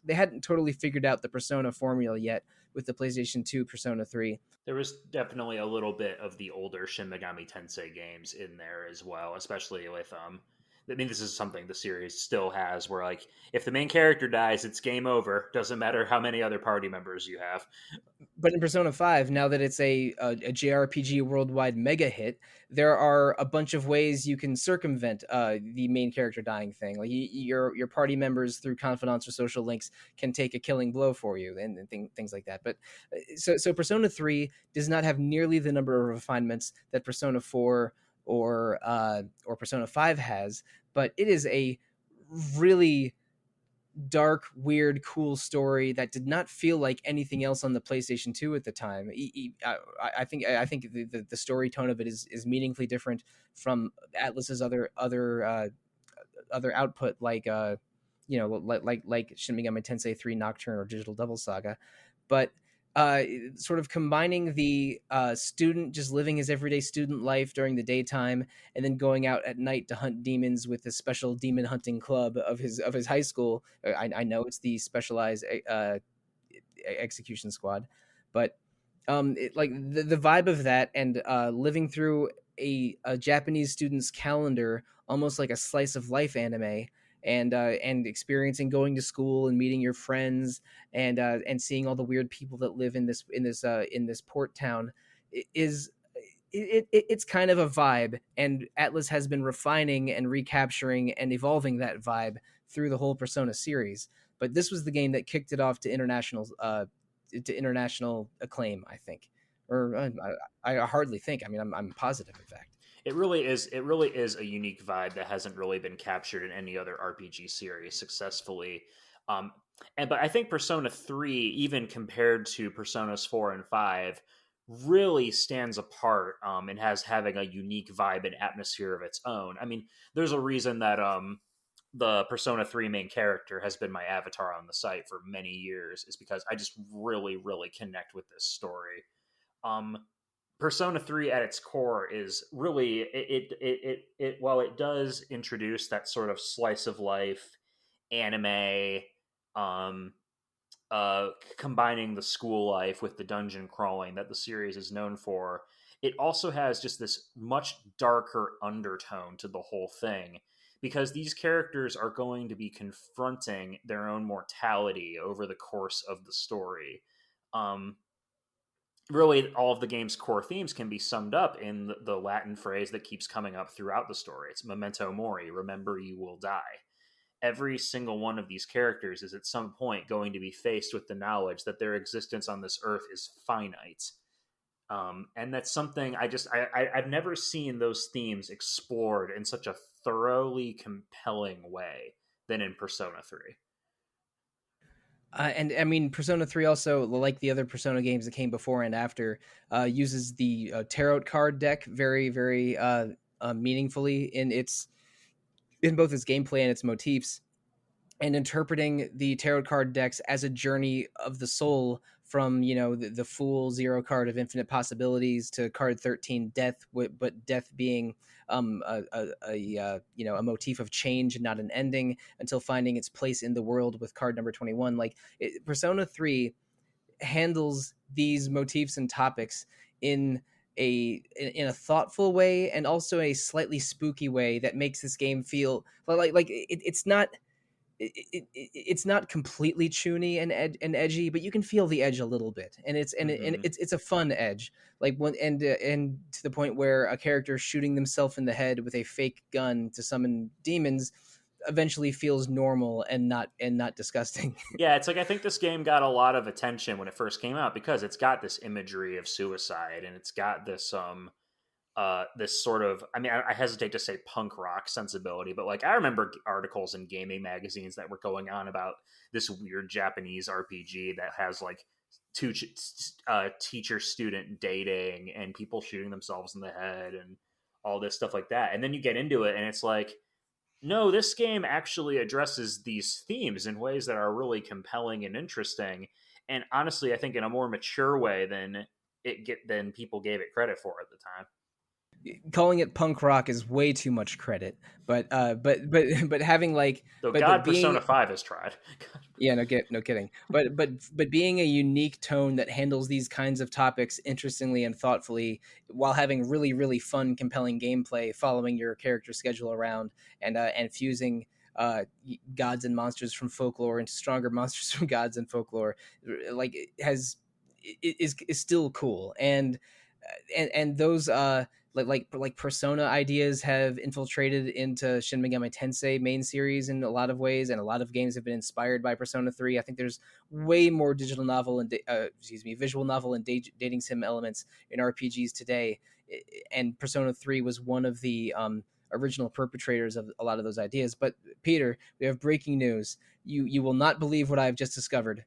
They hadn't totally figured out the Persona formula yet with the PlayStation 2 Persona 3. There was definitely a little bit of the older Shin Megami Tensei games in there as well, especially with I mean, this is something the series still has, where like if the main character dies, it's game over. Doesn't matter how many other party members you have. But in Persona 5, now that it's a JRPG worldwide mega hit, there are a bunch of ways you can circumvent the main character dying thing. Like, your party members, through confidants or social links, can take a killing blow for you, and things like that. But so Persona 3 does not have nearly the number of refinements that Persona 4 or Persona 5 has, but it is a really dark, weird, cool story that did not feel like anything else on the PlayStation 2 at the time. I think the story tone of it is meaningfully different from Atlus's other output, like Shin Megami Tensei 3 Nocturne or Digital Devil Saga. But sort of combining the student just living his everyday student life during the daytime, and then going out at night to hunt demons with the special demon hunting club of his high school. I know it's the specialized execution squad, but the vibe of that, and living through a Japanese student's calendar, almost like a slice of life anime, and experiencing going to school and meeting your friends, and seeing all the weird people that live in this port town is it's kind of a vibe, and Atlus has been refining and recapturing and evolving that vibe through the whole Persona series. But this was the game that kicked it off to international acclaim, I think, or I hardly think. I mean, I'm positive, in fact. It really is. It really is a unique vibe that hasn't really been captured in any other RPG series successfully. But I think Persona 3, even compared to Personas 4 and 5, really stands apart and has having a unique vibe and atmosphere of its own. I mean, there's a reason that the Persona 3 main character has been my avatar on the site for many years, is because I just really, really connect with this story. Persona 3 at its core is really it while it does introduce that sort of slice of life anime, combining the school life with the dungeon crawling that the series is known for, it also has just this much darker undertone to the whole thing, because these characters are going to be confronting their own mortality over the course of the story. Really, all of the game's core themes can be summed up in the Latin phrase that keeps coming up throughout the story. It's memento mori, remember you will die. Every single one of these characters is at some point going to be faced with the knowledge that their existence on this earth is finite. And that's something I've never seen those themes explored in such a thoroughly compelling way than in Persona 3. And I mean, Persona 3 also, like the other Persona games that came before and after, uses the tarot card deck very, very meaningfully in both its gameplay and its motifs, and interpreting the tarot card decks as a journey of the soul from, the Fool Zero card of infinite possibilities to card 13, Death, but death being a motif of change and not an ending, until finding its place in the world with card number 21. Persona 3 handles these motifs and topics in a thoughtful way, and also a slightly spooky way that makes this game feel like it's not. It's not completely chuny and edgy, but you can feel the edge a little bit, and it's a fun edge, like one and to the point where a character shooting themselves in the head with a fake gun to summon demons eventually feels normal and not disgusting. Yeah, it's like, I think this game got a lot of attention when it first came out because it's got this imagery of suicide, and it's got this this sort of, I mean, I hesitate to say punk rock sensibility, but like, I remember articles in gaming magazines that were going on about this weird Japanese RPG that has like teacher student dating and people shooting themselves in the head and all this stuff like that. And then you get into it and it's like, no, this game actually addresses these themes in ways that are really compelling and interesting. And honestly, I think in a more mature way than people gave it credit for at the time. Calling it punk rock is way too much credit, but having like, Though but Persona being 5 has tried. yeah, no kidding, but being a unique tone that handles these kinds of topics interestingly and thoughtfully, while having really fun, compelling gameplay, following your character schedule around, and fusing gods and monsters from folklore into stronger monsters from gods and folklore, like is still cool, and those like Persona ideas have infiltrated into Shin Megami Tensei main series in a lot of ways, and a lot of games have been inspired by Persona 3. I think there's way more visual novel and dating sim elements in RPGs today, and Persona 3 was one of the original perpetrators of a lot of those ideas. But Peter, we have breaking news. You will not believe what I've just discovered.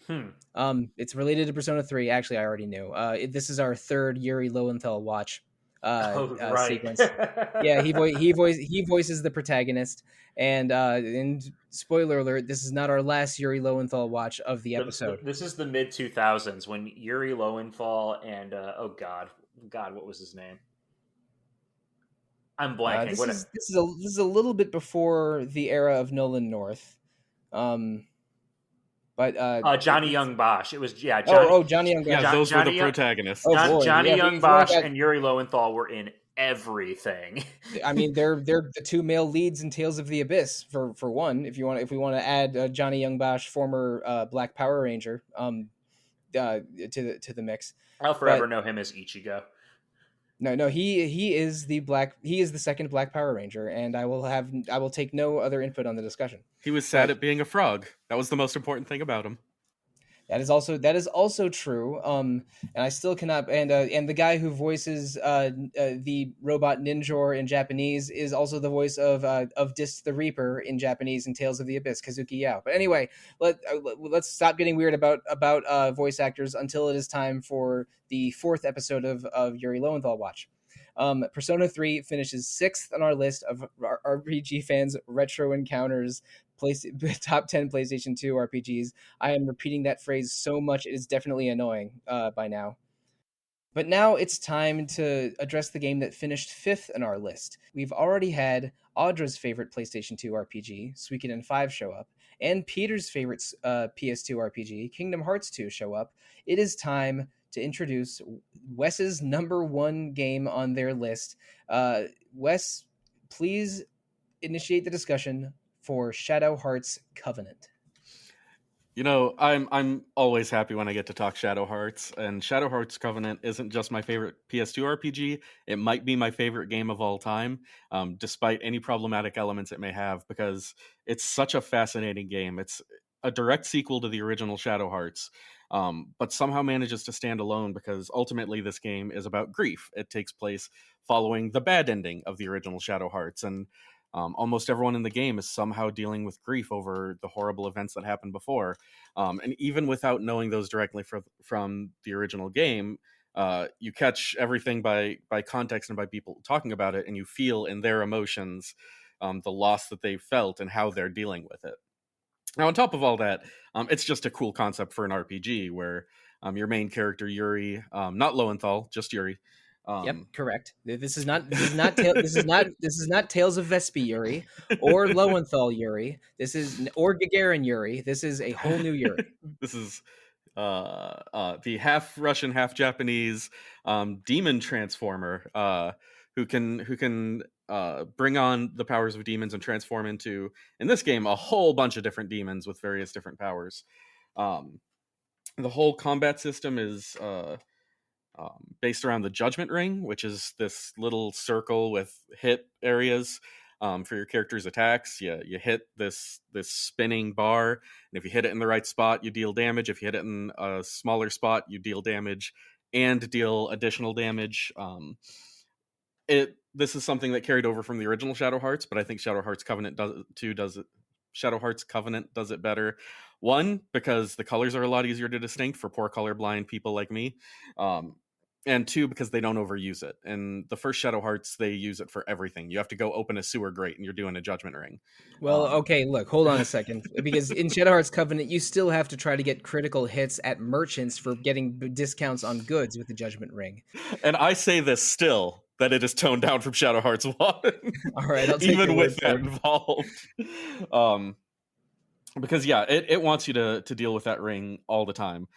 It's related to Persona 3. Actually, I already knew. This is our third Yuri Lowenthal watch Right. sequence. Yeah, he voices the protagonist, and spoiler alert, this is not our last Yuri Lowenthal watch of the episode. This is the mid 2000s when Yuri Lowenthal and oh god, what was his name? I'm blanking. This is a little bit before the era of Nolan North. But Johnny Young Bosch. It was Johnny. Johnny Young Bosch. Yeah, those Johnny were the protagonists. Johnny Yeah, Young Bosch and Yuri Lowenthal were in everything. I mean, they're the two male leads in Tales of the Abyss for one. If we want to add Johnny Young Bosch, former Black Power Ranger, to the mix. I'll forever know him as Ichigo. No, he is the second Black Power Ranger, and I will take no other input on the discussion. He was sad at being a frog. That was the most important thing about him. That is also true. And I still cannot. And the guy who voices the robot Ninjor in Japanese is also the voice of Disc the Reaper in Japanese in Tales of the Abyss, Kazuki Yao. But anyway, let's stop getting weird about voice actors until it is time for the fourth episode of Yuri Lowenthal Watch. Persona 3 finishes 6th on our list of RPG fans' retro encounters. Top 10 PlayStation 2 RPGs. I am repeating that phrase so much it is definitely annoying by now. But now it's time to address the game that finished 5th on our list. We've already had Audra's favorite PlayStation 2 RPG, Suikoden 5, show up, and Peter's favorite PS2 RPG, Kingdom Hearts 2, show up. It is time to introduce Wes's number one game on their list. Wes, please initiate the discussion for Shadow Hearts Covenant. You know, I'm always happy when I get to talk Shadow Hearts, and Shadow Hearts Covenant isn't just my favorite PS2 RPG. It might be my favorite game of all time, despite any problematic elements it may have, because it's such a fascinating game. It's a direct sequel to the original Shadow Hearts, but somehow manages to stand alone because ultimately this game is about grief. It takes place following the bad ending of the original Shadow Hearts, and almost everyone in the game is somehow dealing with grief over the horrible events that happened before. And even without knowing those directly from the original game, you catch everything by context and by people talking about it, and you feel in their emotions the loss that they felt and how they're dealing with it. Now, on top of all that, it's just a cool concept for an RPG where your main character, Yuri, not Lowenthal, just Yuri, yep, correct. This is not Tales of Vespi Yuri or Lowenthal Yuri. Or Gagarin Yuri. This is a whole new Yuri. This is the half Russian, half Japanese demon transformer who can bring on the powers of demons and transform into, in this game, a whole bunch of different demons with various different powers. The whole combat system is based around the Judgment Ring, which is this little circle with hit areas for your character's attacks. You hit this spinning bar, and if you hit it in the right spot, you deal damage. If you hit it in a smaller spot, you deal damage and deal additional damage. This is something that carried over from the original Shadow Hearts, but I think Shadow Hearts Covenant does it Shadow Hearts Covenant does it better. One, because the colors are a lot easier to distinct for poor colorblind people like me. And two, because they don't overuse it. In the first Shadow Hearts, they use it for everything. You have to go open a sewer grate and you're doing a Judgment Ring. Well, okay, look, hold on a second. Because in Shadow Hearts Covenant, you still have to try to get critical hits at merchants for getting discounts on goods with the Judgment Ring. And I say this still, that it is toned down from Shadow Hearts 1. All right, I'll take even your with word that for it. involved. Because yeah, it wants you to deal with that ring all the time.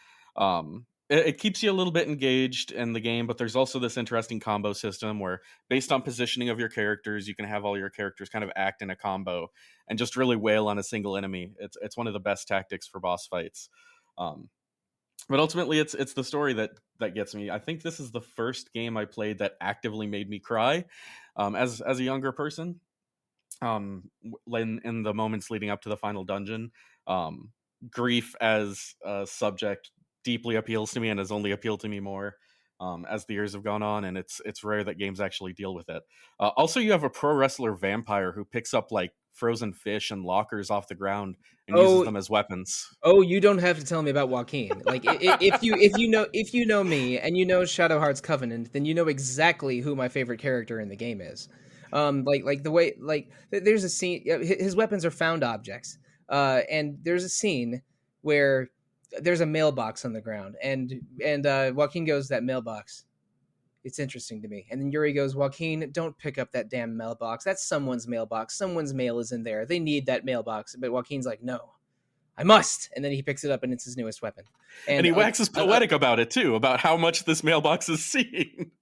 It keeps you a little bit engaged in the game, but there's also this interesting combo system where, based on positioning of your characters, you can have all your characters kind of act in a combo and just really wail on a single enemy. It's one of the best tactics for boss fights. But ultimately, it's the story that gets me. I think this is the first game I played that actively made me cry, as a younger person. In the moments leading up to the final dungeon, grief as a subject deeply appeals to me and has only appealed to me more as the years have gone on, and it's rare that games actually deal with it. Also, you have a pro wrestler vampire who picks up like frozen fish and lockers off the ground and uses them as weapons. Oh, you don't have to tell me about Joaquin. Like, if you know me and you know Shadow Hearts Covenant, then you know exactly who my favorite character in the game is. Like the way, like, there's a scene. His weapons are found objects, and there's a scene where there's a mailbox on the ground, and Joaquin goes, "That mailbox, it's interesting to me." And then Yuri goes, "Joaquin, don't pick up that damn mailbox. That's someone's mailbox. Someone's mail is in there. They need that mailbox." But Joaquin's like, "No, I must." And then he picks it up, and it's his newest weapon. And he waxes poetic about it too, about how much this mailbox is seen.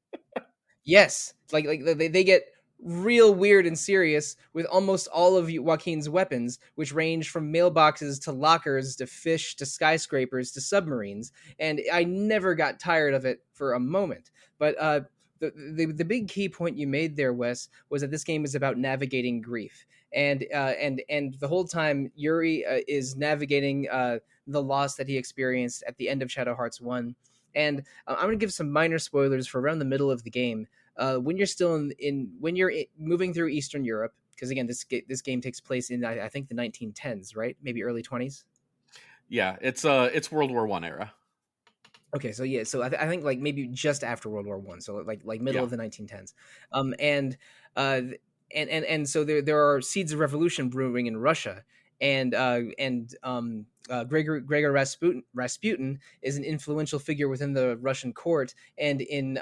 Yes, like they get real weird and serious with almost all of Joaquin's weapons, which range from mailboxes to lockers to fish to skyscrapers to submarines. And I never got tired of it for a moment. But the big key point you made there, Wes, was that this game is about navigating grief. And the whole time Yuri is navigating the loss that he experienced at the end of Shadow Hearts 1. And I'm going to give some minor spoilers for around the middle of the game. When you're still when you're moving through Eastern Europe, because again, this game takes place in I think the 1910s, right? Maybe early 20s. Yeah, it's World War I era. Okay, so yeah, so I think like maybe just after World War One, so like middle of the 1910s, and so there are seeds of revolution brewing in Russia, and Gregor Rasputin is an influential figure within the Russian court, and in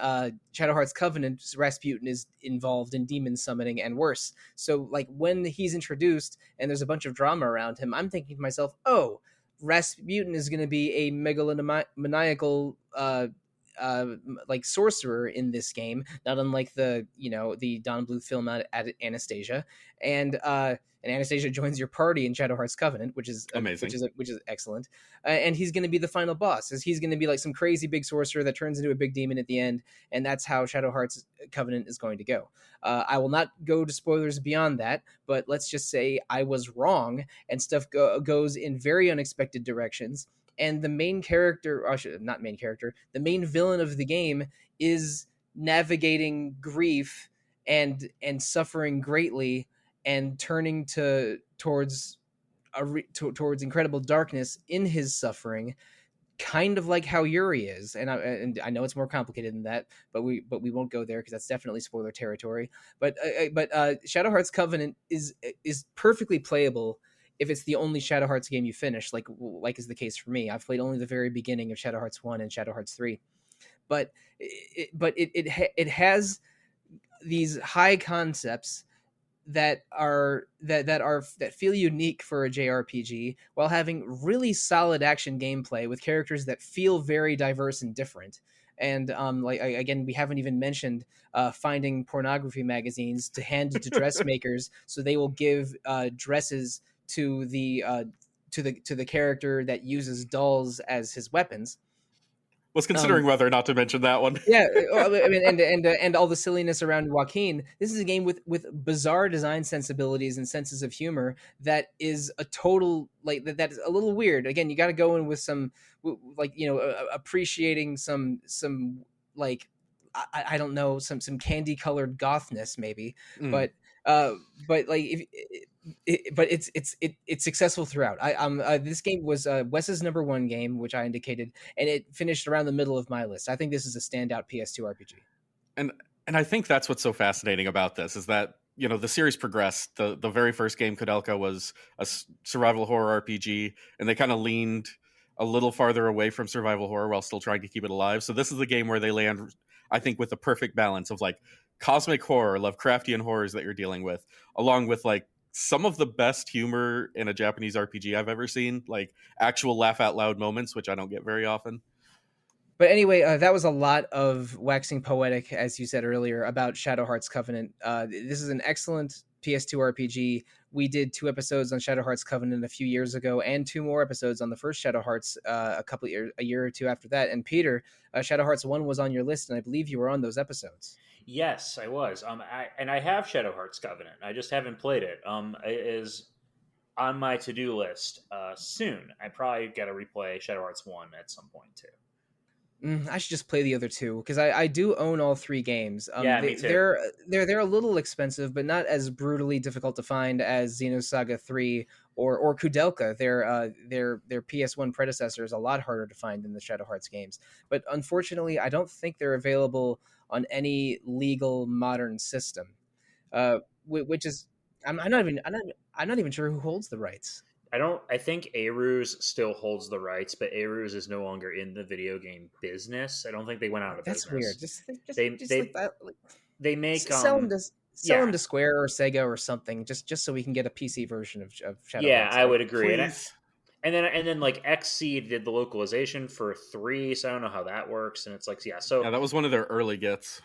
Shadow Hearts Covenant, Rasputin is involved in demon summoning and worse. So like when he's introduced and there's a bunch of drama around him, I'm thinking to myself, oh, Rasputin is going to be a megalomaniacal like sorcerer in this game, not unlike the Don Bluth film Anastasia, and Anastasia joins your party in Shadow Hearts Covenant, which is amazing, which is excellent. And he's going to be the final boss. He's going to be like some crazy big sorcerer that turns into a big demon at the end, and that's how Shadow Hearts Covenant is going to go. I will not go to spoilers beyond that, but let's just say I was wrong, and stuff goes in very unexpected directions. And the main character, not main character, the main villain of the game is navigating grief and suffering greatly and turning towards incredible darkness in his suffering, kind of like how Yuri is. And I know it's more complicated than that, but we won't go there because that's definitely spoiler territory. But Shadow Hearts Covenant is perfectly playable if it's the only Shadow Hearts game you finish, like is the case for me. I've played only the very beginning of Shadow Hearts 1 and Shadow Hearts 3. But it has these high concepts that feel unique for a JRPG while having really solid action gameplay with characters that feel very diverse and different. And again, we haven't even mentioned finding pornography magazines to hand to dressmakers so they will give dresses to the character that uses dolls as his weapons. Was considering whether or not to mention that one. Yeah, I mean, and all the silliness around Joaquin. This is a game with bizarre design sensibilities and senses of humor that is a total that is a little weird. Again, you got to go in with some appreciating some like I don't know, some candy colored gothness maybe, but like but it's successful throughout. This game was Wes's #1 game, which I indicated, and it finished around the middle of my list. I think this is a standout PS2 RPG. And I think that's what's so fascinating about this is that, you know, the series progressed. The very first game, Kudelka, was a survival horror RPG, and they kind of leaned a little farther away from survival horror while still trying to keep it alive. So this is the game where they land, I think, with the perfect balance of like cosmic horror, Lovecraftian horrors that you're dealing with, along with like some of the best humor in a Japanese RPG I've ever seen, like actual laugh out loud moments, which I don't get very often. But anyway, that was a lot of waxing poetic, as you said earlier, about Shadow Hearts Covenant. This is an excellent PS2 RPG. We did 2 episodes on Shadow Hearts Covenant a few years ago, and 2 more episodes on the first Shadow Hearts a year or 2 after that. And Peter, Shadow Hearts 1 was on your list, and I believe you were on those episodes. Yes, I was. I have Shadow Hearts Covenant. I just haven't played it. It is on my to-do list soon. I probably got to replay Shadow Hearts 1 at some point too. I should just play the other 2 because I do own all 3 games. Yeah, me too. They're a little expensive, but not as brutally difficult to find as Xenosaga 3 or Kudelka. Their PS1 predecessor is a lot harder to find than the Shadow Hearts games. But unfortunately, I don't think they're available on any legal modern system. Which is I'm not even sure who holds the rights. I think Arus still holds the rights, but Arus is no longer in the video game business. I don't think they went out of That's business. weird. Just They like that. Like, they make sell them to yeah. Square or Sega or something, just so we can get a PC version of Shadow Yeah, Hearts. I would agree. Please. And then like Xseed did the localization for 3, so I don't know how that works. And it's like, yeah, so Yeah, that was one of their early gets.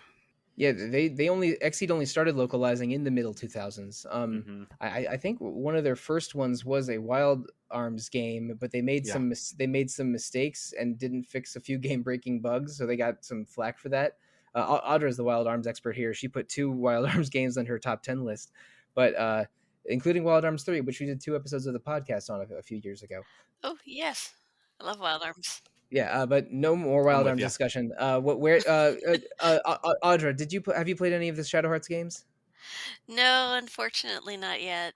Yeah, Xseed only started localizing in the middle 2000s. I think one of their first ones was a Wild Arms game, but they made some mistakes and didn't fix a few game breaking bugs, so they got some flack for that. Audra is the Wild Arms expert here. She put 2 Wild Arms games on her top 10 list, but including Wild Arms 3, which we did 2 episodes of the podcast on a few years ago. Oh, yes. I love Wild Arms. Yeah, but no more Wild Arms discussion. Audra, have you played any of the Shadow Hearts games? No, unfortunately not yet.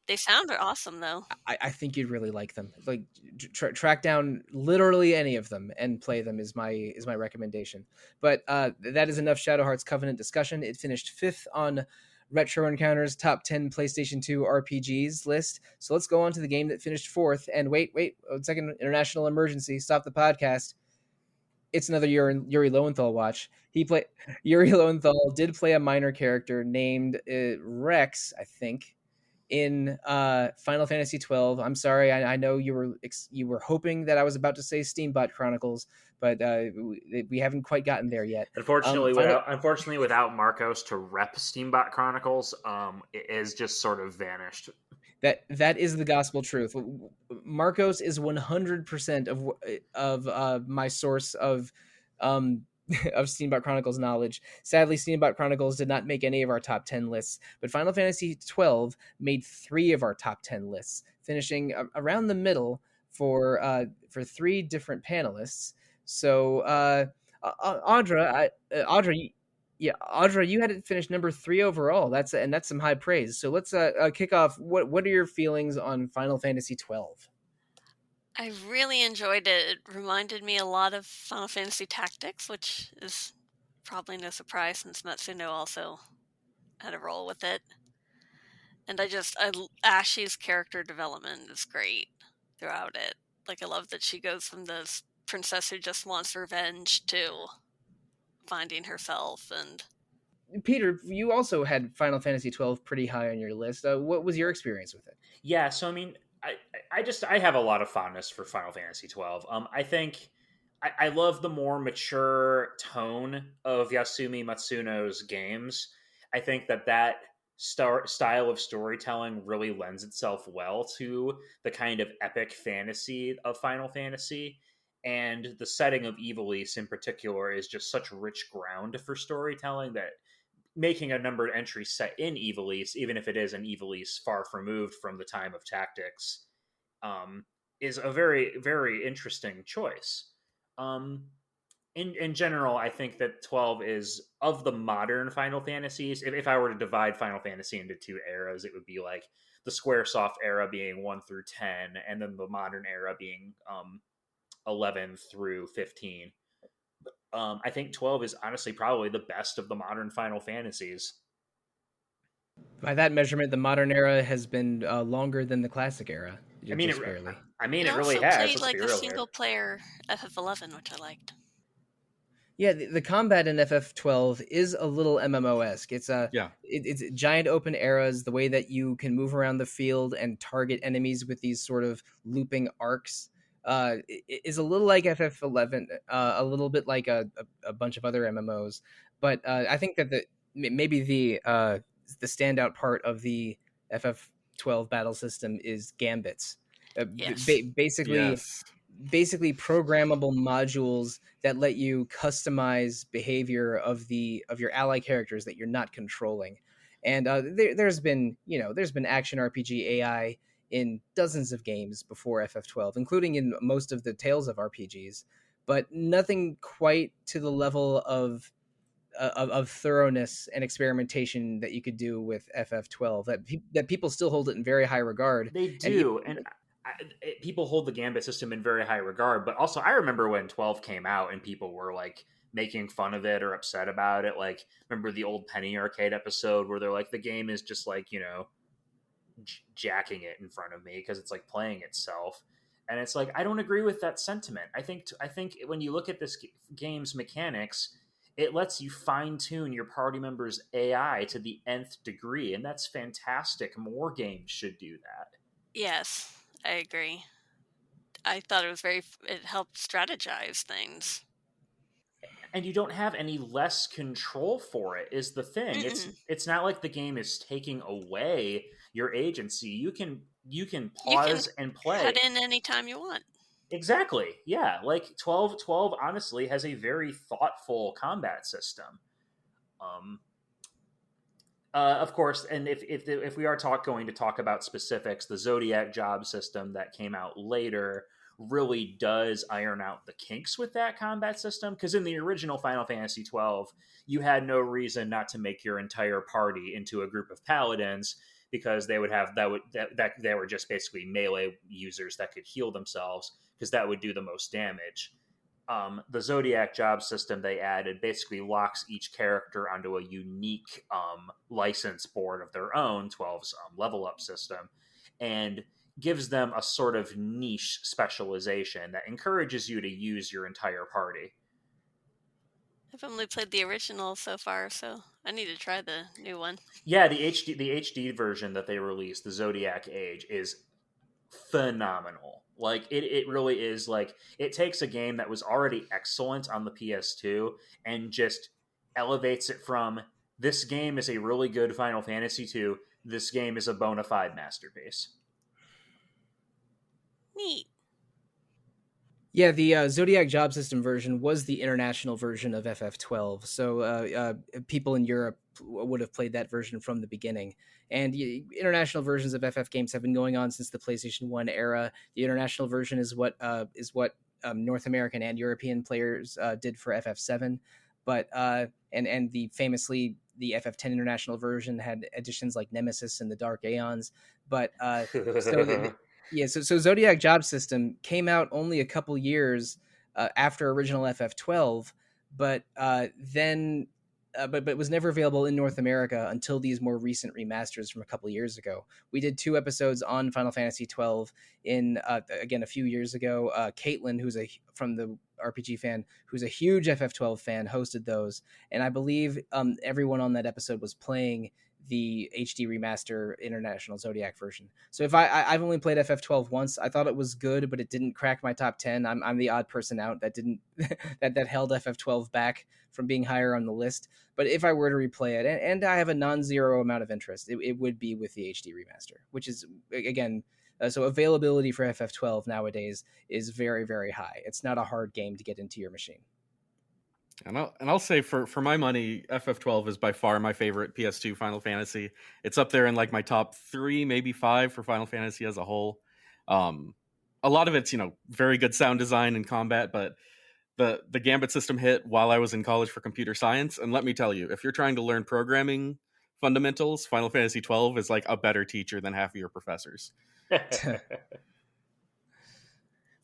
They sound awesome though. I think you'd really like them. Like track down literally any of them and play them is my recommendation. But that is enough Shadow Hearts Covenant discussion. It finished 5th on Retro Encounter's top 10 PlayStation 2 RPGs list. So let's go on to the game that finished 4th. And wait, 1 second, international emergency. Stop the podcast. It's another Yuri Lowenthal watch. Yuri Lowenthal did play a minor character named Rex, I think, in Final Fantasy 12. I'm sorry, I know you were hoping that I was about to say Steambot Chronicles, but we haven't quite gotten there yet. Unfortunately, without Marcos to rep Steambot Chronicles, it has just sort of vanished. That is the gospel truth. Marcos is 100% of my source of of Steambot Chronicles knowledge. Sadly, Steambot Chronicles did not make any of our top 10 lists, but Final Fantasy 12 made 3 of our top 10 lists, finishing around the middle for 3 different panelists. So, Audra, you had it finished number 3 overall. That's some high praise. So let's kick off. What are your feelings on Final Fantasy 12? I really enjoyed it. It reminded me a lot of Final Fantasy Tactics, which is probably no surprise since Matsuno also had a role with it. And Ashley's character development is great throughout it. Like, I love that she goes from this princess who just wants revenge to finding herself. And Peter, you also had Final Fantasy 12 pretty high on your list. What was your experience with it? Yeah, so I mean, I have a lot of fondness for Final Fantasy 12. I think I love the more mature tone of Yasumi Matsuno's games. I think that style of storytelling really lends itself well to the kind of epic fantasy of Final Fantasy. And the setting of Ivalice in particular is just such rich ground for storytelling that making a numbered entry set in Ivalice, even if it is an Ivalice far removed from the time of Tactics, is a very, very interesting choice. in general, I think that 12 is of the modern Final Fantasies. If I were to divide Final Fantasy into two eras, it would be like the Squaresoft era being 1 through 10, and then the modern era being 11 through 15. I think 12 is honestly probably the best of the modern Final Fantasies. By that measurement, the modern era has been longer than the classic era, I mean, just barely. It it really also has. played Let's be like a real single player FF11, which I liked. Yeah, the combat in FF12 is a little MMO-esque. It's Yeah. it's giant open eras. The way that you can move around the field and target enemies with these sort of looping arcs is a little like FF11, a little bit like a bunch of other MMOs. But I think that maybe the standout part of the FF12 battle system is gambits. Yes. Basically programmable modules that let you customize behavior of your ally characters that you're not controlling. And there's been action RPG AI in dozens of games before FF12, including in most of the Tales of RPGs, but nothing quite to the level of thoroughness and experimentation that you could do with FF12. That people still hold it in very high regard. They do, and people hold the Gambit system in very high regard. But also, I remember when 12 came out and people were like making fun of it or upset about it. Like, remember the old Penny Arcade episode where they're like, the game is just like, jacking it in front of me because it's like playing itself. And it's like, I don't agree with that sentiment. I think when you look at this game's mechanics, it lets you fine tune your party members' AI to the nth degree, and that's fantastic. More games should do that. Yes, I agree. I thought it helped strategize things. And you don't have any less control for it is the thing. Mm-mm. It's not like the game is taking away your agency. You can pause and play. Cut in anytime you want. Exactly. Yeah, like 12 honestly has a very thoughtful combat system. Of course, and if we are going to talk about specifics, the Zodiac job system that came out later really does iron out the kinks with that combat system, because in the original Final Fantasy 12, you had no reason not to make your entire party into a group of paladins, because they would have that they were just basically melee users that could heal themselves, because that would do the most damage. The Zodiac job system they added basically locks each character onto a unique license board of their own, 12's level up system, and gives them a sort of niche specialization that encourages you to use your entire party. I've only played the original so far, so I need to try the new one. Yeah, the HD version that they released, the Zodiac Age, is phenomenal. Like it really is. Like, it takes a game that was already excellent on the PS2 and just elevates it from, this game is a really good Final Fantasy 2, this game is a bona fide masterpiece. Neat. Yeah, the Zodiac job system version was the international version of FF12. So people in Europe would have played that version from the beginning. And international versions of FF games have been going on since the PlayStation 1 era. The international version is what North American and European players did for FF7. But and the famously the FF10 international version had additions like Nemesis and the Dark Aeons. But so Zodiac job system came out only a couple years after original FF12, but was never available in North America until these more recent remasters from a couple years ago. We did 2 episodes on Final Fantasy 12 in again a few years ago. Caitlin, who's from the RPG fan, who's a huge FF12 fan, hosted those, and I believe everyone on that episode was playing the HD remaster international Zodiac version. So if I've only played FF12 once, I thought it was good, but it didn't crack my top 10. I'm the odd person out that didn't that held FF12 back from being higher on the list. But if I were to replay it, and I have a non-zero amount of interest, it would be with the HD remaster, which is again. So availability for FF12 nowadays is very, very high. It's not a hard game to get into your machine. And I'll say for my money, FF12 is by far my favorite PS2 Final Fantasy. It's up there in like my top 3, maybe 5 for Final Fantasy as a whole. A lot of it's very good sound design and combat, but the Gambit system hit while I was in college for computer science, and let me tell you, if you're trying to learn programming fundamentals, Final Fantasy 12 is like a better teacher than half of your professors.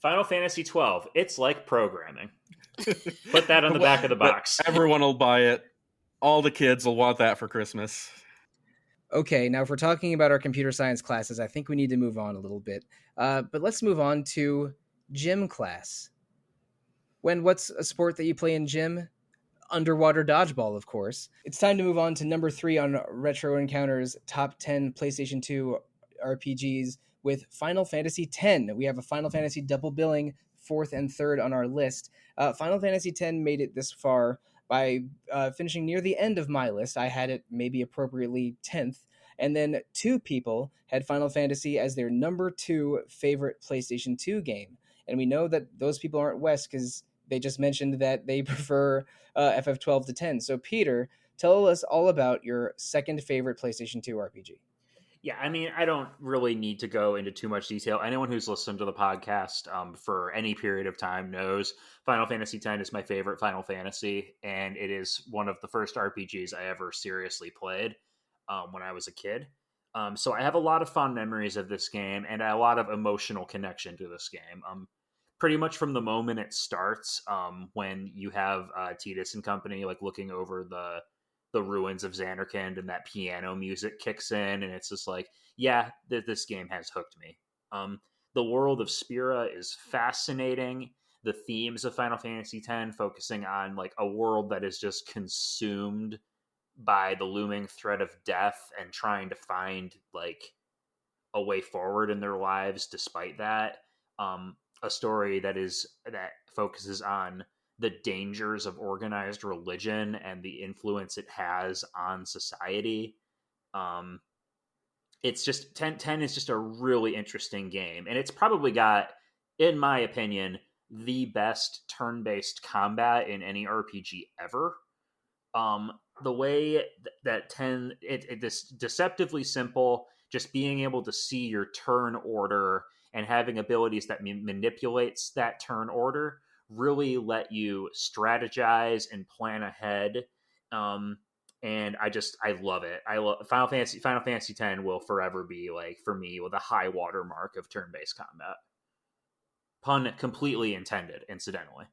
Final Fantasy 12. It's like programming. Put that on the back of the box. Everyone will buy it. All the kids will want that for Christmas. Okay, now if we're talking about our computer science classes, I think we need to move on a little bit. But let's move on to gym class. What's a sport that you play in gym? Underwater dodgeball, of course. It's time to move on to number 3 on Retro Encounter's top 10 PlayStation 2 RPGs with Final Fantasy X. We have a Final Fantasy double billing, 4th and 3rd on our list. Final Fantasy X made it this far by finishing near the end of my list. I had it maybe appropriately 10th. And then 2 people had Final Fantasy as their number 2 favorite PlayStation 2 game. And we know that those people aren't Wes because they just mentioned that they prefer FF12 to 10. So, Peter, tell us all about your second favorite PlayStation 2 RPG. Yeah, I mean, I don't really need to go into too much detail. Anyone who's listened to the podcast for any period of time knows Final Fantasy X is my favorite Final Fantasy, and it is one of the first RPGs I ever seriously played when I was a kid. So I have a lot of fond memories of this game and a lot of emotional connection to this game. Pretty much from the moment it starts, when you have Tidus and company like looking over the ruins of Xanarkand and that piano music kicks in, and it's just like, yeah, this game has hooked me. The world of Spira is fascinating. The themes of Final Fantasy X focusing on like a world that is just consumed by the looming threat of death and trying to find like a way forward in their lives despite that. A story that focuses on the dangers of organized religion and the influence it has on society. It's just 10 is just a really interesting game, and it's probably got, in my opinion, the best turn-based combat in any RPG ever. The way that 10 it is deceptively simple, just being able to see your turn order and having abilities that manipulates that turn order really let you strategize and plan ahead. And I love it. I love Final Fantasy X will forever be like, for me, with a high watermark of turn-based combat. Pun completely intended, incidentally.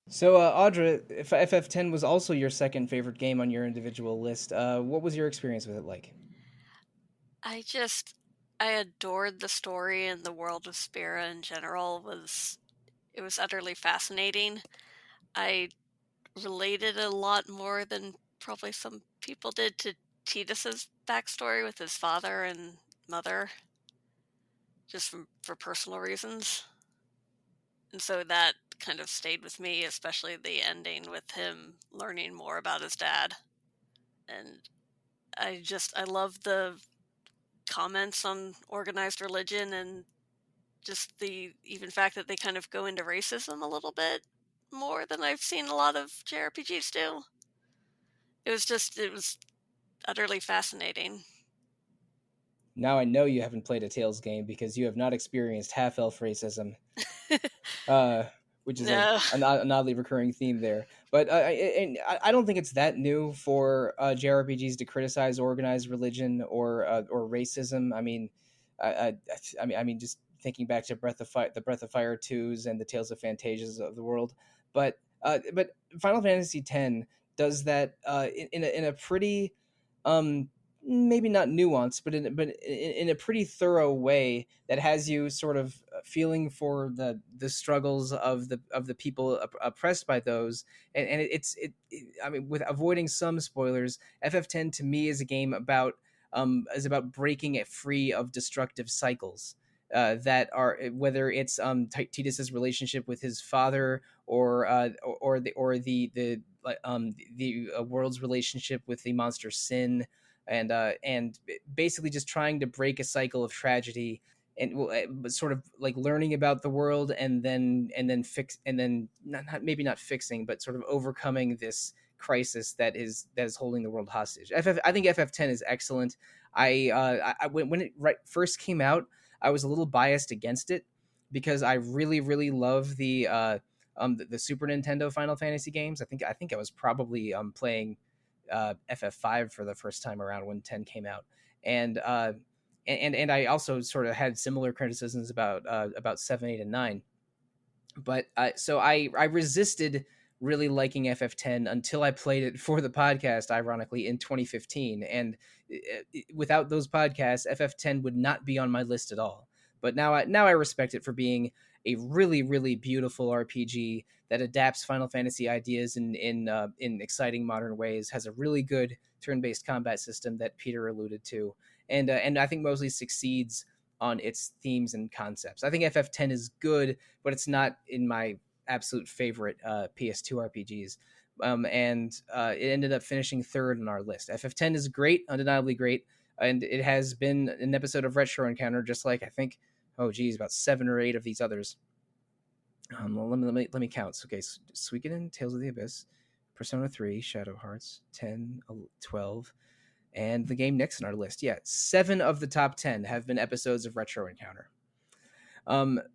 So, Audra, if FF10 was also your second favorite game on your individual list, what was your experience with it like? I adored the story, and the world of Spira in general it was utterly fascinating. I related a lot more than probably some people did to Tidus's backstory with his father and mother, just for personal reasons. And so that kind of stayed with me, especially the ending with him learning more about his dad. And I love the comments on organized religion and just the even fact that they kind of go into racism a little bit more than I've seen a lot of JRPGs do. It was utterly fascinating. Now I know you haven't played a Tales game because you have not experienced half-elf racism, which is an oddly recurring theme there. But I don't think it's that new for JRPGs to criticize organized religion or racism. I mean, just thinking back to the Breath of Fire 2s and the Tales of Phantasias of the world. But Final Fantasy X does that in a pretty maybe not nuanced, but in a pretty thorough way that has you sort of feeling for the struggles of the people oppressed by those, and I mean, with avoiding some spoilers, FF10 to me is a game about breaking it free of destructive cycles. That are, whether it's Tidus's relationship with his father or the world's relationship with the monster Sin, and basically just trying to break a cycle of tragedy and sort of like learning about the world and then not fixing, but sort of overcoming this crisis that is holding the world hostage. I think FF10 is excellent. When it first came out, I was a little biased against it because I really really love the Super Nintendo Final Fantasy games. I think I was probably playing FF5 for the first time around when 10 came out, and and I also sort of had similar criticisms about 7, 8, and 9. But so I resisted really liking FF10 until I played it for the podcast, ironically, in 2015. And without those podcasts, FF10 would not be on my list at all. But now I respect it for being a really really beautiful RPG that adapts Final Fantasy ideas in exciting modern ways. Has a really good turn-based combat system that Peter alluded to, and I think mostly succeeds on its themes and concepts. I think FF10 is good, but it's not in my absolute favorite PS2 RPGs. And it ended up finishing third on our list. FF10 is great, undeniably great, and it has been an episode of Retro Encounter, just like I think, about 7 or 8 of these others. Let me count. Okay, Suikoden, Tales of the Abyss, Persona 3, Shadow Hearts, 10, 12, and the game next on our list. Yeah, 7 of the top 10 have been episodes of Retro Encounter.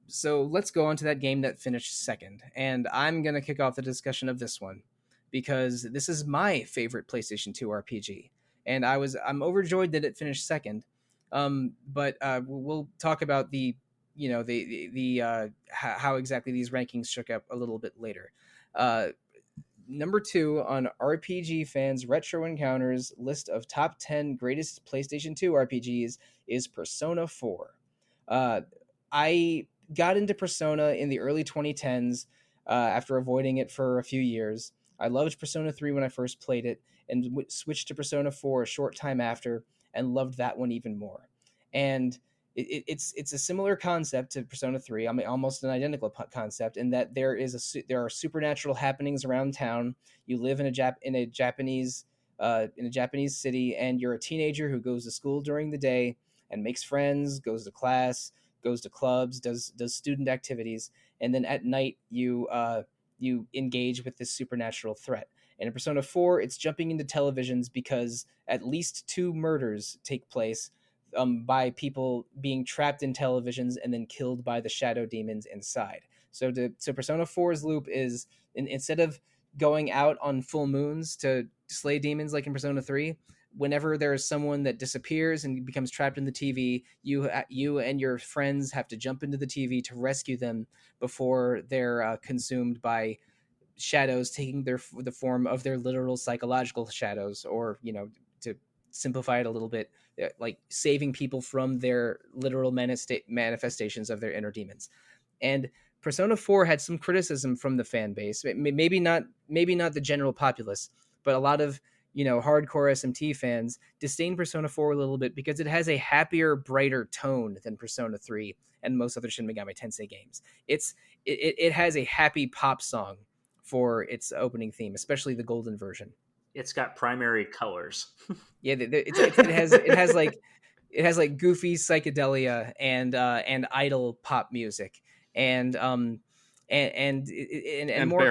So let's go on to that game that finished second. And I'm going to kick off the discussion of this one because this is my favorite PlayStation 2 RPG. And I'm overjoyed that it finished second. But we'll talk about how exactly these rankings shook up a little bit later. Number 2 on RPG Fans Retro Encounters list of top 10 greatest PlayStation 2 RPGs is Persona 4. I got into Persona in the early 2010s after avoiding it for a few years. I loved Persona 3 when I first played it and switched to Persona 4 a short time after and loved that one even more. And it's a similar concept to Persona 3. I mean, almost an identical concept in that there are supernatural happenings around town. You live in a Japanese city, and you're a teenager who goes to school during the day and makes friends, goes to class, goes to clubs, does student activities, and then at night you engage with this supernatural threat. And in Persona 4, it's jumping into televisions because at least 2 murders take place by people being trapped in televisions and then killed by the shadow demons inside. So Persona 4's loop is instead of going out on full moons to slay demons like in Persona 3, whenever there is someone that disappears and becomes trapped in the TV, you and your friends have to jump into the TV to rescue them before they're consumed by shadows taking the form of their literal psychological shadows, or to simplify it a little bit, like saving people from their literal manifestations of their inner demons. And Persona 4 had some criticism from the fan base, maybe not the general populace, but a lot of hardcore SMT fans disdain Persona 4 a little bit because it has a happier, brighter tone than Persona 3 and most other Shin Megami Tensei games. It has a happy pop song for its opening theme, especially the golden version. It's got primary colors. Yeah, it has like goofy psychedelia and idle pop music and more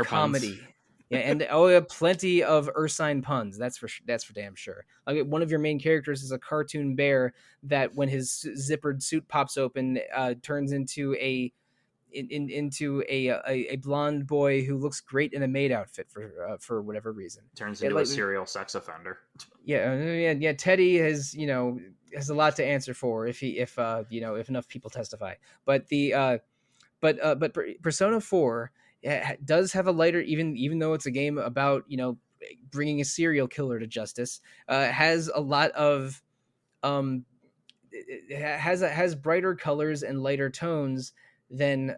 comedy. Puns. Yeah, and plenty of Ursine puns. That's for damn sure. Like, one of your main characters is a cartoon bear that, when his zippered suit pops open, turns into a blonde boy who looks great in a maid outfit for whatever reason. Turns into a serial sex offender. Yeah. Teddy has a lot to answer for if enough people testify. But Persona 4 does have a lighter, even though it's a game about bringing a serial killer to justice. Has a lot of it has brighter colors and lighter tones than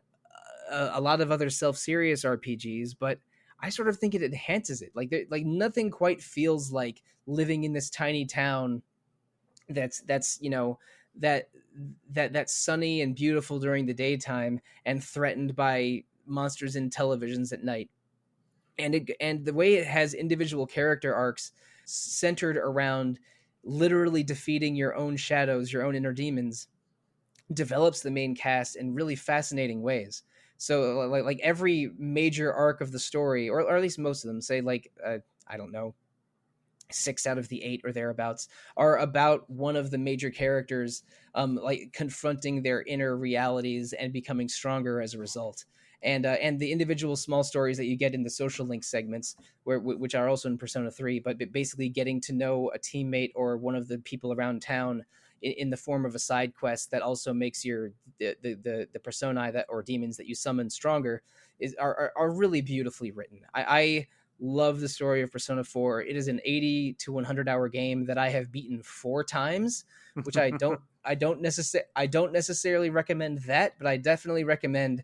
a lot of other self-serious RPGs, but I sort of think it enhances it. Like nothing quite feels like living in this tiny town that's sunny and beautiful during the daytime and threatened by monsters in televisions at night. And the way it has individual character arcs centered around literally defeating your own shadows, your own inner demons, develops the main cast in really fascinating ways. So like every major arc of the story, or at least most of them, say I don't know, 6 out of the 8 or thereabouts are about one of the major characters like confronting their inner realities and becoming stronger as a result. And the individual small stories that you get in the social link segments, which are also in Persona 3, but basically getting to know a teammate or one of the people around town in the form of a side quest that also makes the personae that or demons that you summon stronger are really beautifully written. I love the story of Persona 4. It is an 80 to 100 hour game that I have beaten 4 times, which I don't necessarily recommend that, but I definitely recommend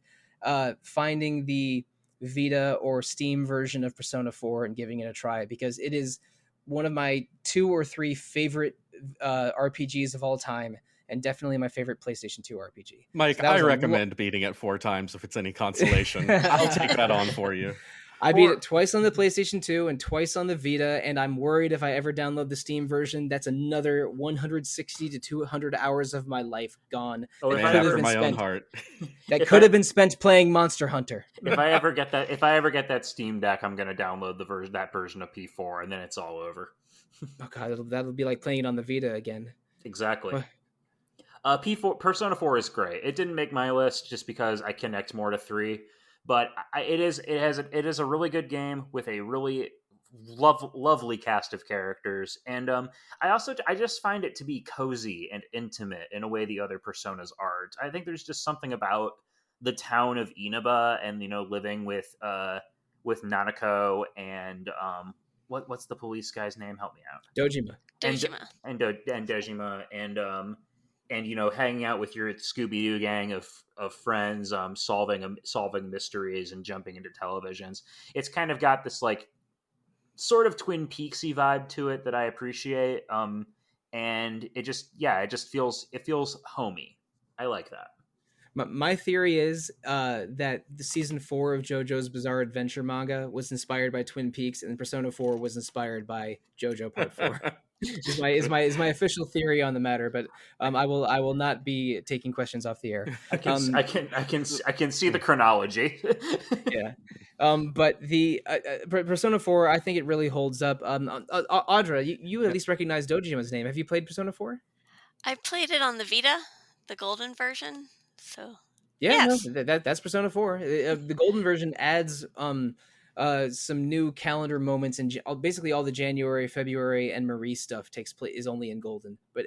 finding the Vita or Steam version of Persona 4 and giving it a try, because it is one of my 2 or 3 favorite RPGs of all time, and definitely my favorite PlayStation 2 RPG. Mike, So that I was recommend beating it 4 times if it's any consolation. I'll take that on for you. I beat it twice on the PlayStation 2 and twice on the Vita, and I'm worried if I ever download the Steam version, that's another 160 to 200 hours of my life gone. Oh, Man, after my own heart. That could have been spent playing Monster Hunter. If I ever get that Steam Deck, I'm gonna download that version of P4, and then it's all over. Oh god, that'll be like playing it on the Vita again. Exactly. P4 Persona 4 is great. It didn't make my list just because I connect more to 3, but it is a really good game with a really lovely cast of characters, and I just find it to be cozy and intimate in a way the other Personas aren't. I think there's just something about the town of Inaba and living with Nanako and what's the police guy's name? Help me out. Dojima. And Dojima and hanging out with your Scooby-Doo gang of friends, solving mysteries and jumping into televisions. It's kind of got this like sort of Twin Peaksy vibe to it that I appreciate. And it just feels homey. I like that. My theory is that the season 4 of JoJo's Bizarre Adventure manga was inspired by Twin Peaks, and Persona 4 was inspired by JoJo Part 4. is my official theory on the matter, but I will not be taking questions off the air. I can see the chronology. Yeah. But the Persona 4, I think it really holds up. Audra, you at least recognize Dojima's name. Have you played Persona 4? I played it on the Vita, the golden version. So yeah, yes. No, that's Persona 4. The golden version adds some new calendar moments, and basically all the January, February, and Marie stuff is only in golden. But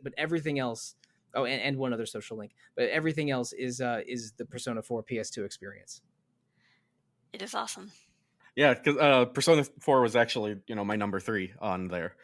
but everything else, and one other social link, but everything else is the Persona 4 PS2 experience. It is awesome. Yeah, because Persona 4 was actually my number 3 on there.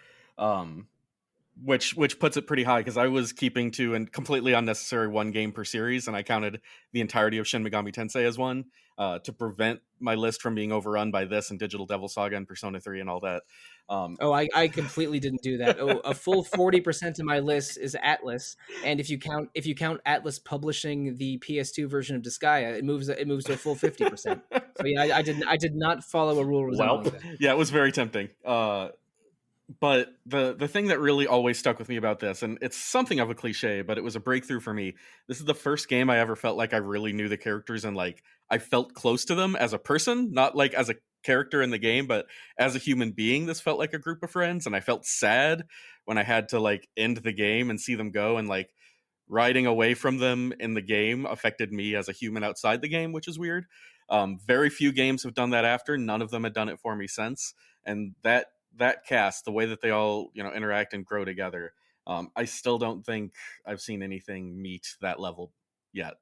Which puts it pretty high, because I was keeping to a completely unnecessary one game per series, and I counted the entirety of Shin Megami Tensei as one to prevent my list from being overrun by this and Digital Devil Saga and Persona 3 and all that. I completely didn't do that. A full 40% of my list is Atlas, and if you count Atlas publishing the PS2 version of Disgaea, it moves to a full 50%. So yeah, I did not follow a rule resembling that. Yeah, it was very tempting. But the thing that really always stuck with me about this, and it's something of a cliche, but it was a breakthrough for me. This is the first game I ever felt like I really knew the characters, and like I felt close to them as a person, not like as a character in the game, but as a human being. This felt like a group of friends, and I felt sad when I had to like end the game and see them go, and like riding away from them in the game affected me as a human outside the game, which is weird. Very few games have done that after. None of them had done it for me since, and that cast, the way that they all interact and grow together, I still don't think I've seen anything meet that level yet.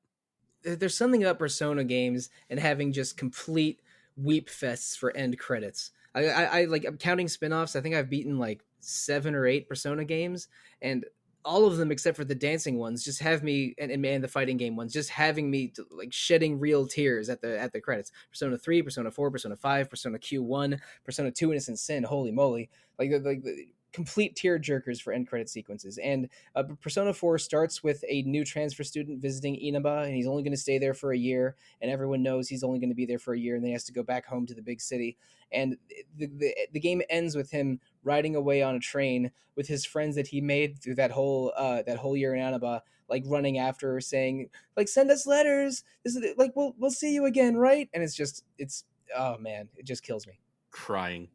There's something about Persona games and having just complete weep fests for end credits. I'm counting spin-offs. I think I've beaten like 7 or 8 Persona games, and all of them except for the dancing ones just have me, and the fighting game ones, just having me like shedding real tears at the credits. Persona 3, Persona 4, Persona 5, Persona Q1, Persona 2 Innocent Sin, holy moly. Like the complete tear jerkers for end credit sequences. And Persona 4 starts with a new transfer student visiting Inaba, and he's only going to stay there for a year, and everyone knows he's only going to be there for a year, and then he has to go back home to the big city. And the game ends with him riding away on a train with his friends that he made through that whole year in Inaba, like running after her, saying like, "Send us letters. This is like we'll see you again, right?" And it's oh man, it just kills me. Crying.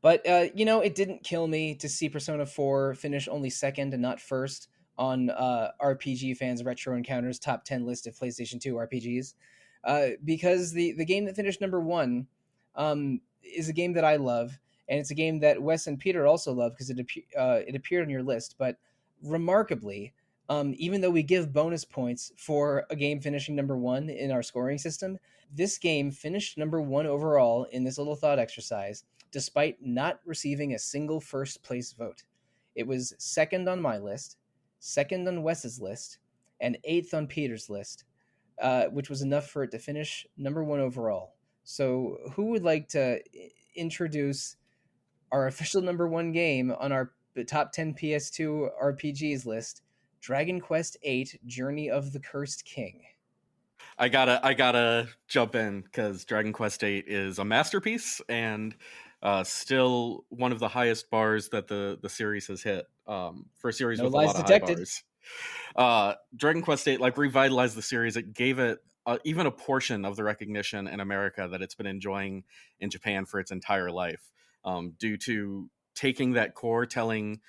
But it didn't kill me to see Persona 4 finish only second and not first on RPG Fans Retro Encounters top 10 list of PlayStation 2 RPGs, because the game that finished number one is a game that I love, and it's a game that Wes and Peter also love because it appeared on your list. But remarkably, even though we give bonus points for a game finishing number one in our scoring system, this game finished number one overall in this little thought exercise, despite not receiving a single first place vote. It was second on my list, second on Wes's list, and eighth on Peter's list, which was enough for it to finish number one overall. So, who would like to introduce our official number one game on our top 10 PS2 RPGs list, Dragon Quest VIII: Journey of the Cursed King? I gotta jump in because Dragon Quest VIII is a masterpiece and still one of the highest bars that the series has hit, for a series No with a lies lot of detected. high bars. Dragon Quest VIII revitalized the series. It gave it even a portion of the recognition in America that it's been enjoying in Japan for its entire life, due to taking that core, telling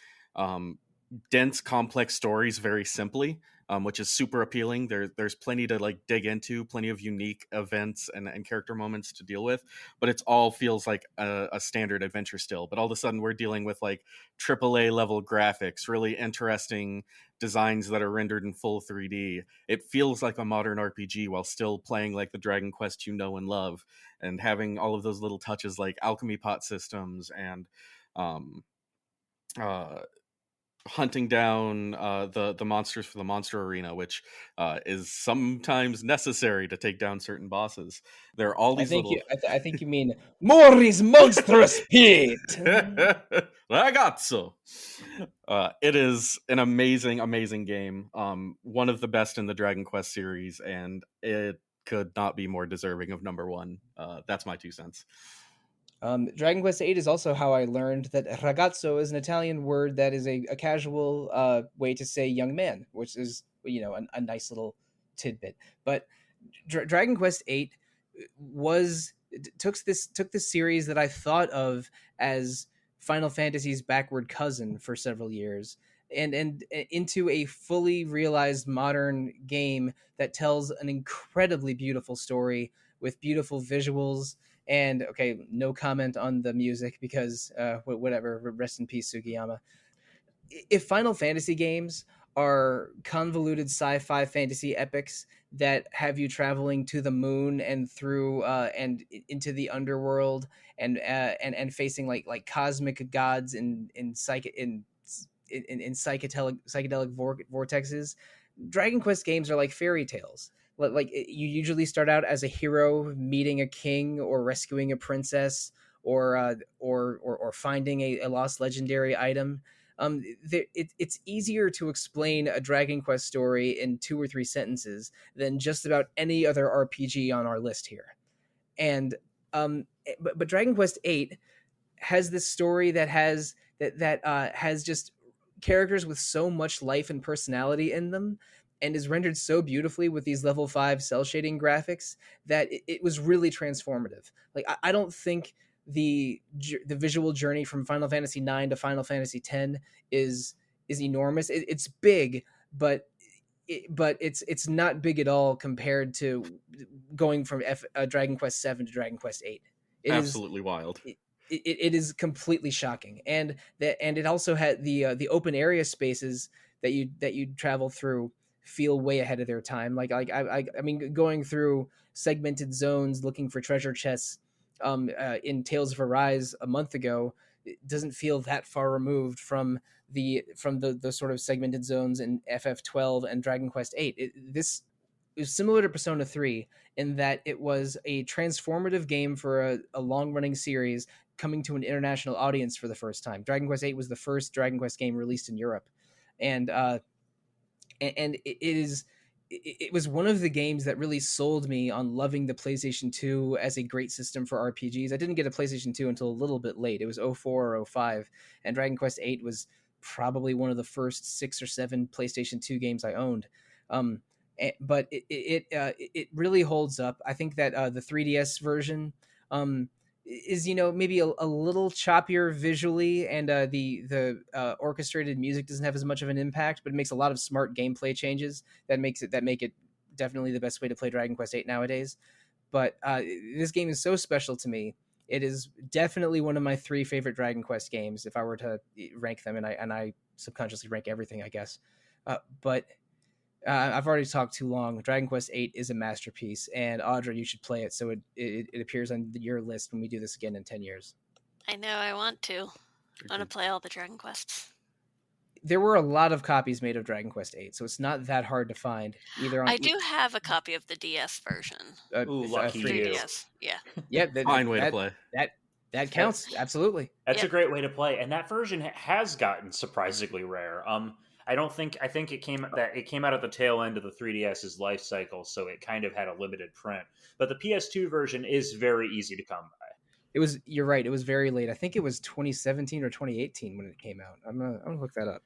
dense, complex stories very simply, which is super appealing. There's plenty to dig into, plenty of unique events and character moments to deal with, but it's all feels like a standard adventure still. But all of a sudden, we're dealing with AAA level graphics, really interesting designs that are rendered in full 3D. It feels like a modern RPG while still playing like the Dragon Quest you know and love, and having all of those little touches like alchemy pot systems and hunting down the monsters for the monster arena, which is sometimes necessary to take down certain bosses. There are all these I think you mean Mori's monstrous pit. Ragazzo. It is an amazing game. One of the best in the Dragon Quest series, and it could not be more deserving of number one. That's my 2 cents. Dragon Quest VIII is also how I learned that ragazzo is an Italian word that is a casual way to say young man, which is a nice little tidbit. But Dragon Quest VIII took this series that I thought of as Final Fantasy's backward cousin for several years, and into a fully realized modern game that tells an incredibly beautiful story with beautiful visuals. And okay, no comment on the music because whatever. Rest in peace, Sugiyama. If Final Fantasy games are convoluted sci-fi fantasy epics that have you traveling to the moon and through and into the underworld and facing like cosmic gods in psychedelic vortexes, Dragon Quest games are like fairy tales. Like you usually start out as a hero meeting a king or rescuing a princess or finding a lost legendary item. It's easier to explain a Dragon Quest story in 2 or 3 sentences than just about any other RPG on our list here. And but Dragon Quest VIII has this story that has just characters with so much life and personality in them, and is rendered so beautifully with these level 5 cell shading graphics that it was really transformative. Like I don't think the visual journey from Final Fantasy 9 to Final Fantasy 10 is enormous. It's big, but it's not big at all compared to going from Dragon Quest 7 to Dragon Quest 8. Absolutely wild. It is completely shocking, and it also had the open area spaces that you travel through feel way ahead of their time. I mean, going through segmented zones looking for treasure chests in Tales of Arise a month ago, it doesn't feel that far removed from the sort of segmented zones in FF12 and Dragon Quest VIII. This is similar to Persona 3 in that it was a transformative game for a long-running series coming to an international audience for the first time. Dragon Quest VIII was the first Dragon Quest game released in Europe, and it was one of the games that really sold me on loving the PlayStation 2 as a great system for RPGs. I didn't get a PlayStation 2 until a little bit late. It was 04 or 05, and Dragon Quest VIII was probably one of the first 6 or 7 PlayStation 2 games I owned. But it really holds up. I think that the 3DS version is maybe a little choppier visually, and the orchestrated music doesn't have as much of an impact, but it makes a lot of smart gameplay changes that make it definitely the best way to play Dragon Quest VIII nowadays. But this game is so special to me. It is definitely one of my 3 favorite Dragon Quest games if I were to rank them, and I subconsciously rank everything, I guess. But I've already talked too long. Dragon Quest VIII is a masterpiece, and Audra, you should play it so it appears on your list when we do this again in 10 years. I know, I want to. I want to play all the Dragon Quests. There were a lot of copies made of Dragon Quest VIII, so it's not that hard to find. I do have a copy of the DS version. Ooh, lucky you. 3DS, yeah. Yeah, Fine way to play. That counts, absolutely. That's a great way to play, and that version has gotten surprisingly rare. I think it came out at the tail end of the 3DS's life cycle, so it kind of had a limited print. But the PS2 version is very easy to come by. You're right. It was very late. I think it was 2017 or 2018 when it came out. I'm gonna look that up.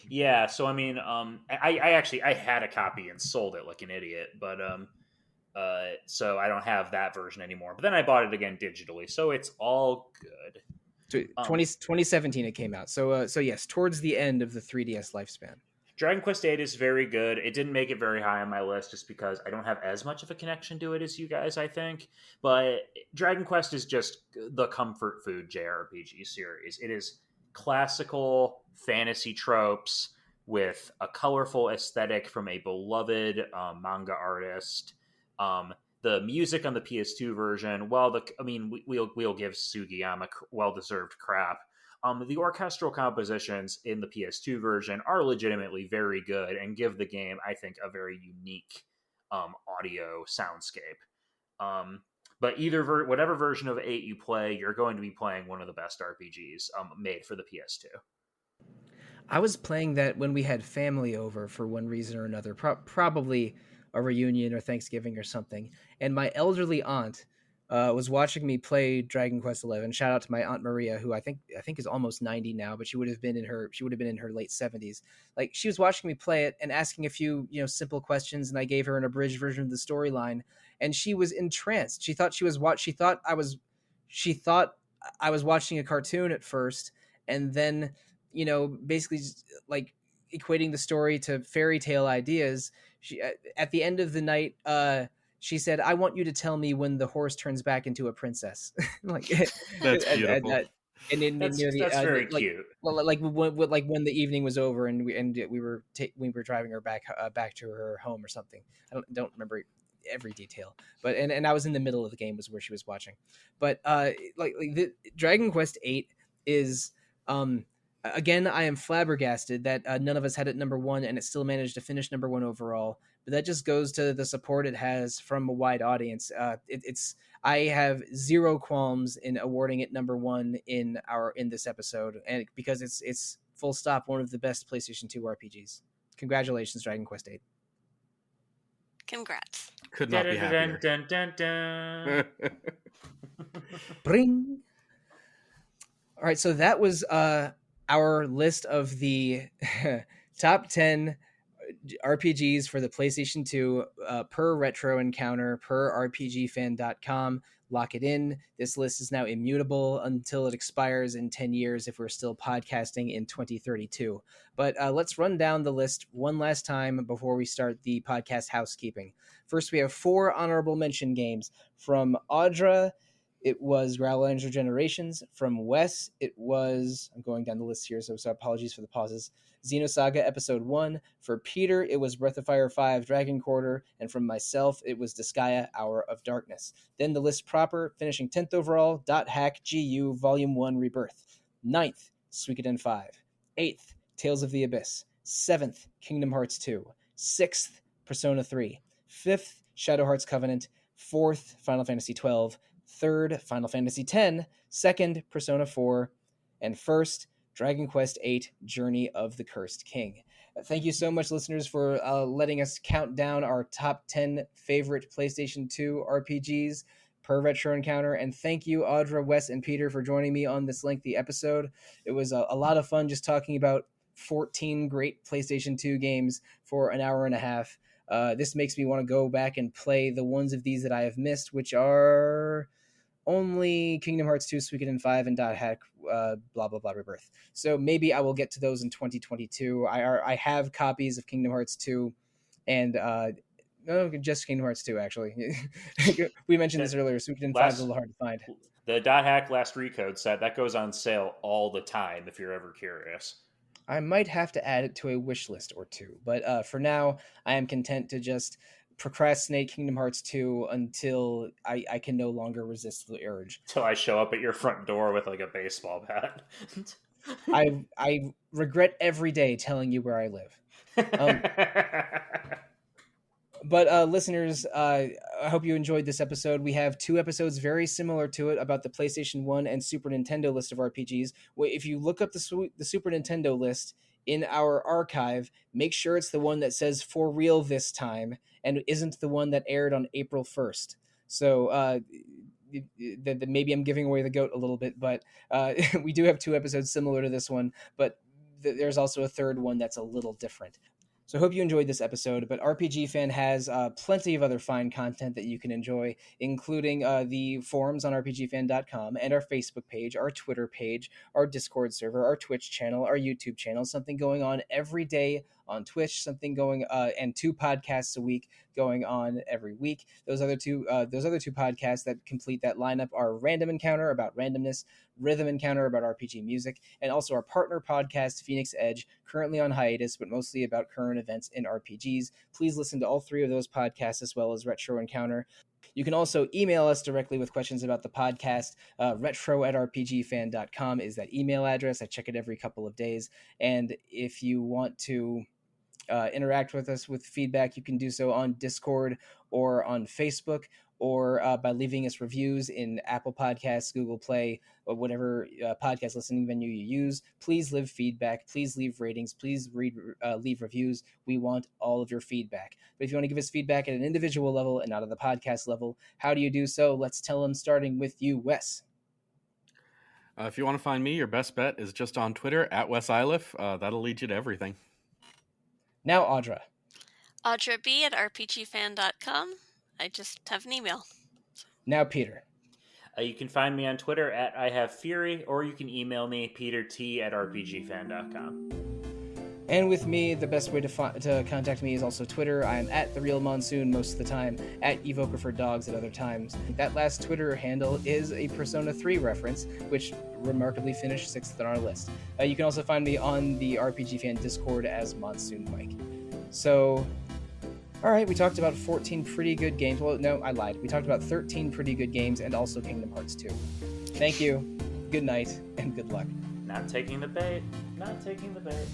Yeah. So I mean, I had a copy and sold it like an idiot, but so I don't have that version anymore. But then I bought it again digitally, so it's all good. 2017 it came out. So yes, towards the end of the 3DS lifespan. Dragon Quest VIII is very good. It didn't make it very high on my list just because I don't have as much of a connection to it as you guys, I think. But Dragon Quest is just the comfort food JRPG series. It is classical fantasy tropes with a colorful aesthetic from a beloved manga artist. The music on the PS2 version, we'll give Sugiyama well-deserved crap. The orchestral compositions in the PS2 version are legitimately very good and give the game, I think, a very unique audio soundscape. But whatever version of 8 you play, you're going to be playing one of the best RPGs made for the PS2. I was playing that when we had family over for one reason or another, probably a reunion or Thanksgiving or something. And my elderly aunt was watching me play Dragon Quest XI. Shout out to my Aunt Maria, who I think is almost 90 now, but she would have been in her late 70s. Like, she was watching me play it and asking a few simple questions, and I gave her an abridged version of the storyline, and she was entranced. She thought I was watching a cartoon at first, and then basically just, like, equating the story to fairy tale ideas. She, at the end of the night, she said, "I want you to tell me when the horse turns back into a princess." Like, that's beautiful. That's very cute. Like when the evening was over and we were driving her back to her home or something. I don't remember every detail, but and I was in the middle of the game was where she was watching. But like the Dragon Quest VIII is again, I am flabbergasted that none of us had it number 1 and it still managed to finish number 1 overall. But that just goes to the support it has from a wide audience. I have zero qualms in awarding it number 1 in this episode, and because it's full stop one of the best PlayStation 2 RPGs. Congratulations, Dragon Quest VIII. Congrats. Could not be happier. Bring. All right, so that was our list of the top 10 RPGs for the PlayStation 2 per Retro Encounter, per RPGFan.com. Lock it in. This list is now immutable until it expires in 10 years if we're still podcasting in 2032. But let's run down the list one last time before we start the podcast housekeeping. First, we have 4 honorable mention games. From Audra, it was Growlancer Generations. From Wes, it was, I'm going down the list here, so apologies for the pauses, Xenosaga Episode 1. For Peter, it was Breath of Fire 5 Dragon Quarter. And from myself, it was Disgaea Hour of Darkness. Then the list proper, finishing 10th overall, Dot Hack GU Volume 1 Rebirth. 9th, Suikoden 5. 8th, Tales of the Abyss. 7th, Kingdom Hearts 2. 6th, Persona 3. 5th, Shadow Hearts Covenant. 4th, Final Fantasy 12. 3rd, Final Fantasy X. 2nd, Persona 4. And 1st, Dragon Quest VIII Journey of the Cursed King. Thank you so much, listeners, for letting us count down our top 10 favorite PlayStation 2 RPGs per Retro Encounter. And thank you, Audra, Wes, and Peter, for joining me on this lengthy episode. It was a lot of fun just talking about 14 great PlayStation 2 games for an hour and a half. This makes me want to go back and play the ones of these that I have missed, which are only Kingdom Hearts 2, Suikoden 5, and Dot Hack, blah, blah, blah, Rebirth. So maybe I will get to those in 2022. I have copies of Kingdom Hearts 2 and no, just Kingdom Hearts 2, actually. We mentioned this earlier. Suikoden 5 is a little hard to find. The Dot Hack Last Recode set, that goes on sale all the time if you're ever curious. I might have to add it to a wish list or two, but for now, I am content to just procrastinate Kingdom Hearts 2 until I can no longer resist the urge. Till I show up at your front door with like a baseball bat. I regret every day telling you where I live. But listeners, I hope you enjoyed this episode. We have 2 episodes very similar to it about the PlayStation 1 and Super Nintendo list of RPGs. If you look up the Super Nintendo list in our archive, make sure it's the one that says "for real this time" and isn't the one that aired on April 1st. So maybe I'm giving away the goat a little bit, but we do have 2 episodes similar to this one, but there's also a third one that's a little different. So I hope you enjoyed this episode, but RPG Fan has plenty of other fine content that you can enjoy, including the forums on rpgfan.com and our Facebook page, our Twitter page, our Discord server, our Twitch channel, our YouTube channel, something going on every day on Twitch, something going and 2 podcasts a week going on every week. Those other two podcasts that complete that lineup are Random Encounter about randomness, Rhythm Encounter about RPG music, and also our partner podcast, Phoenix Edge, currently on hiatus, but mostly about current events in RPGs. Please listen to all 3 of those podcasts as well as Retro Encounter. You can also email us directly with questions about the podcast. retro@rpgfan.com is that email address. I check it every couple of days. And if you want to interact with us with feedback, you can do so on Discord or on Facebook, or by leaving us reviews in Apple Podcasts, Google Play, or whatever podcast listening venue you use. Please leave feedback. Please leave ratings. Please leave reviews. We want all of your feedback. But if you want to give us feedback at an individual level and not at the podcast level, how do you do so? Let's tell them, starting with you, Wes. If you want to find me, your best bet is just on Twitter, @WesIliff. That'll lead you to everything. Now, Audra. Audra B at rpgfan.com. I just have an email. Now, Peter. You can find me on Twitter @IHaveFury, or you can email me, peterT@rpgfan.com. And with me, the best way to contact me is also Twitter. I am @TheRealMonsoon most of the time, @Evoker4Dogs at other times. That last Twitter handle is a Persona 3 reference, which remarkably finished 6th on our list. You can also find me on the RPG Fan Discord as Monsoon Mike. So, all right, we talked about 14 pretty good games. Well, no, I lied. We talked about 13 pretty good games and also Kingdom Hearts 2. Thank you, good night, and good luck. Not taking the bait. Not taking the bait.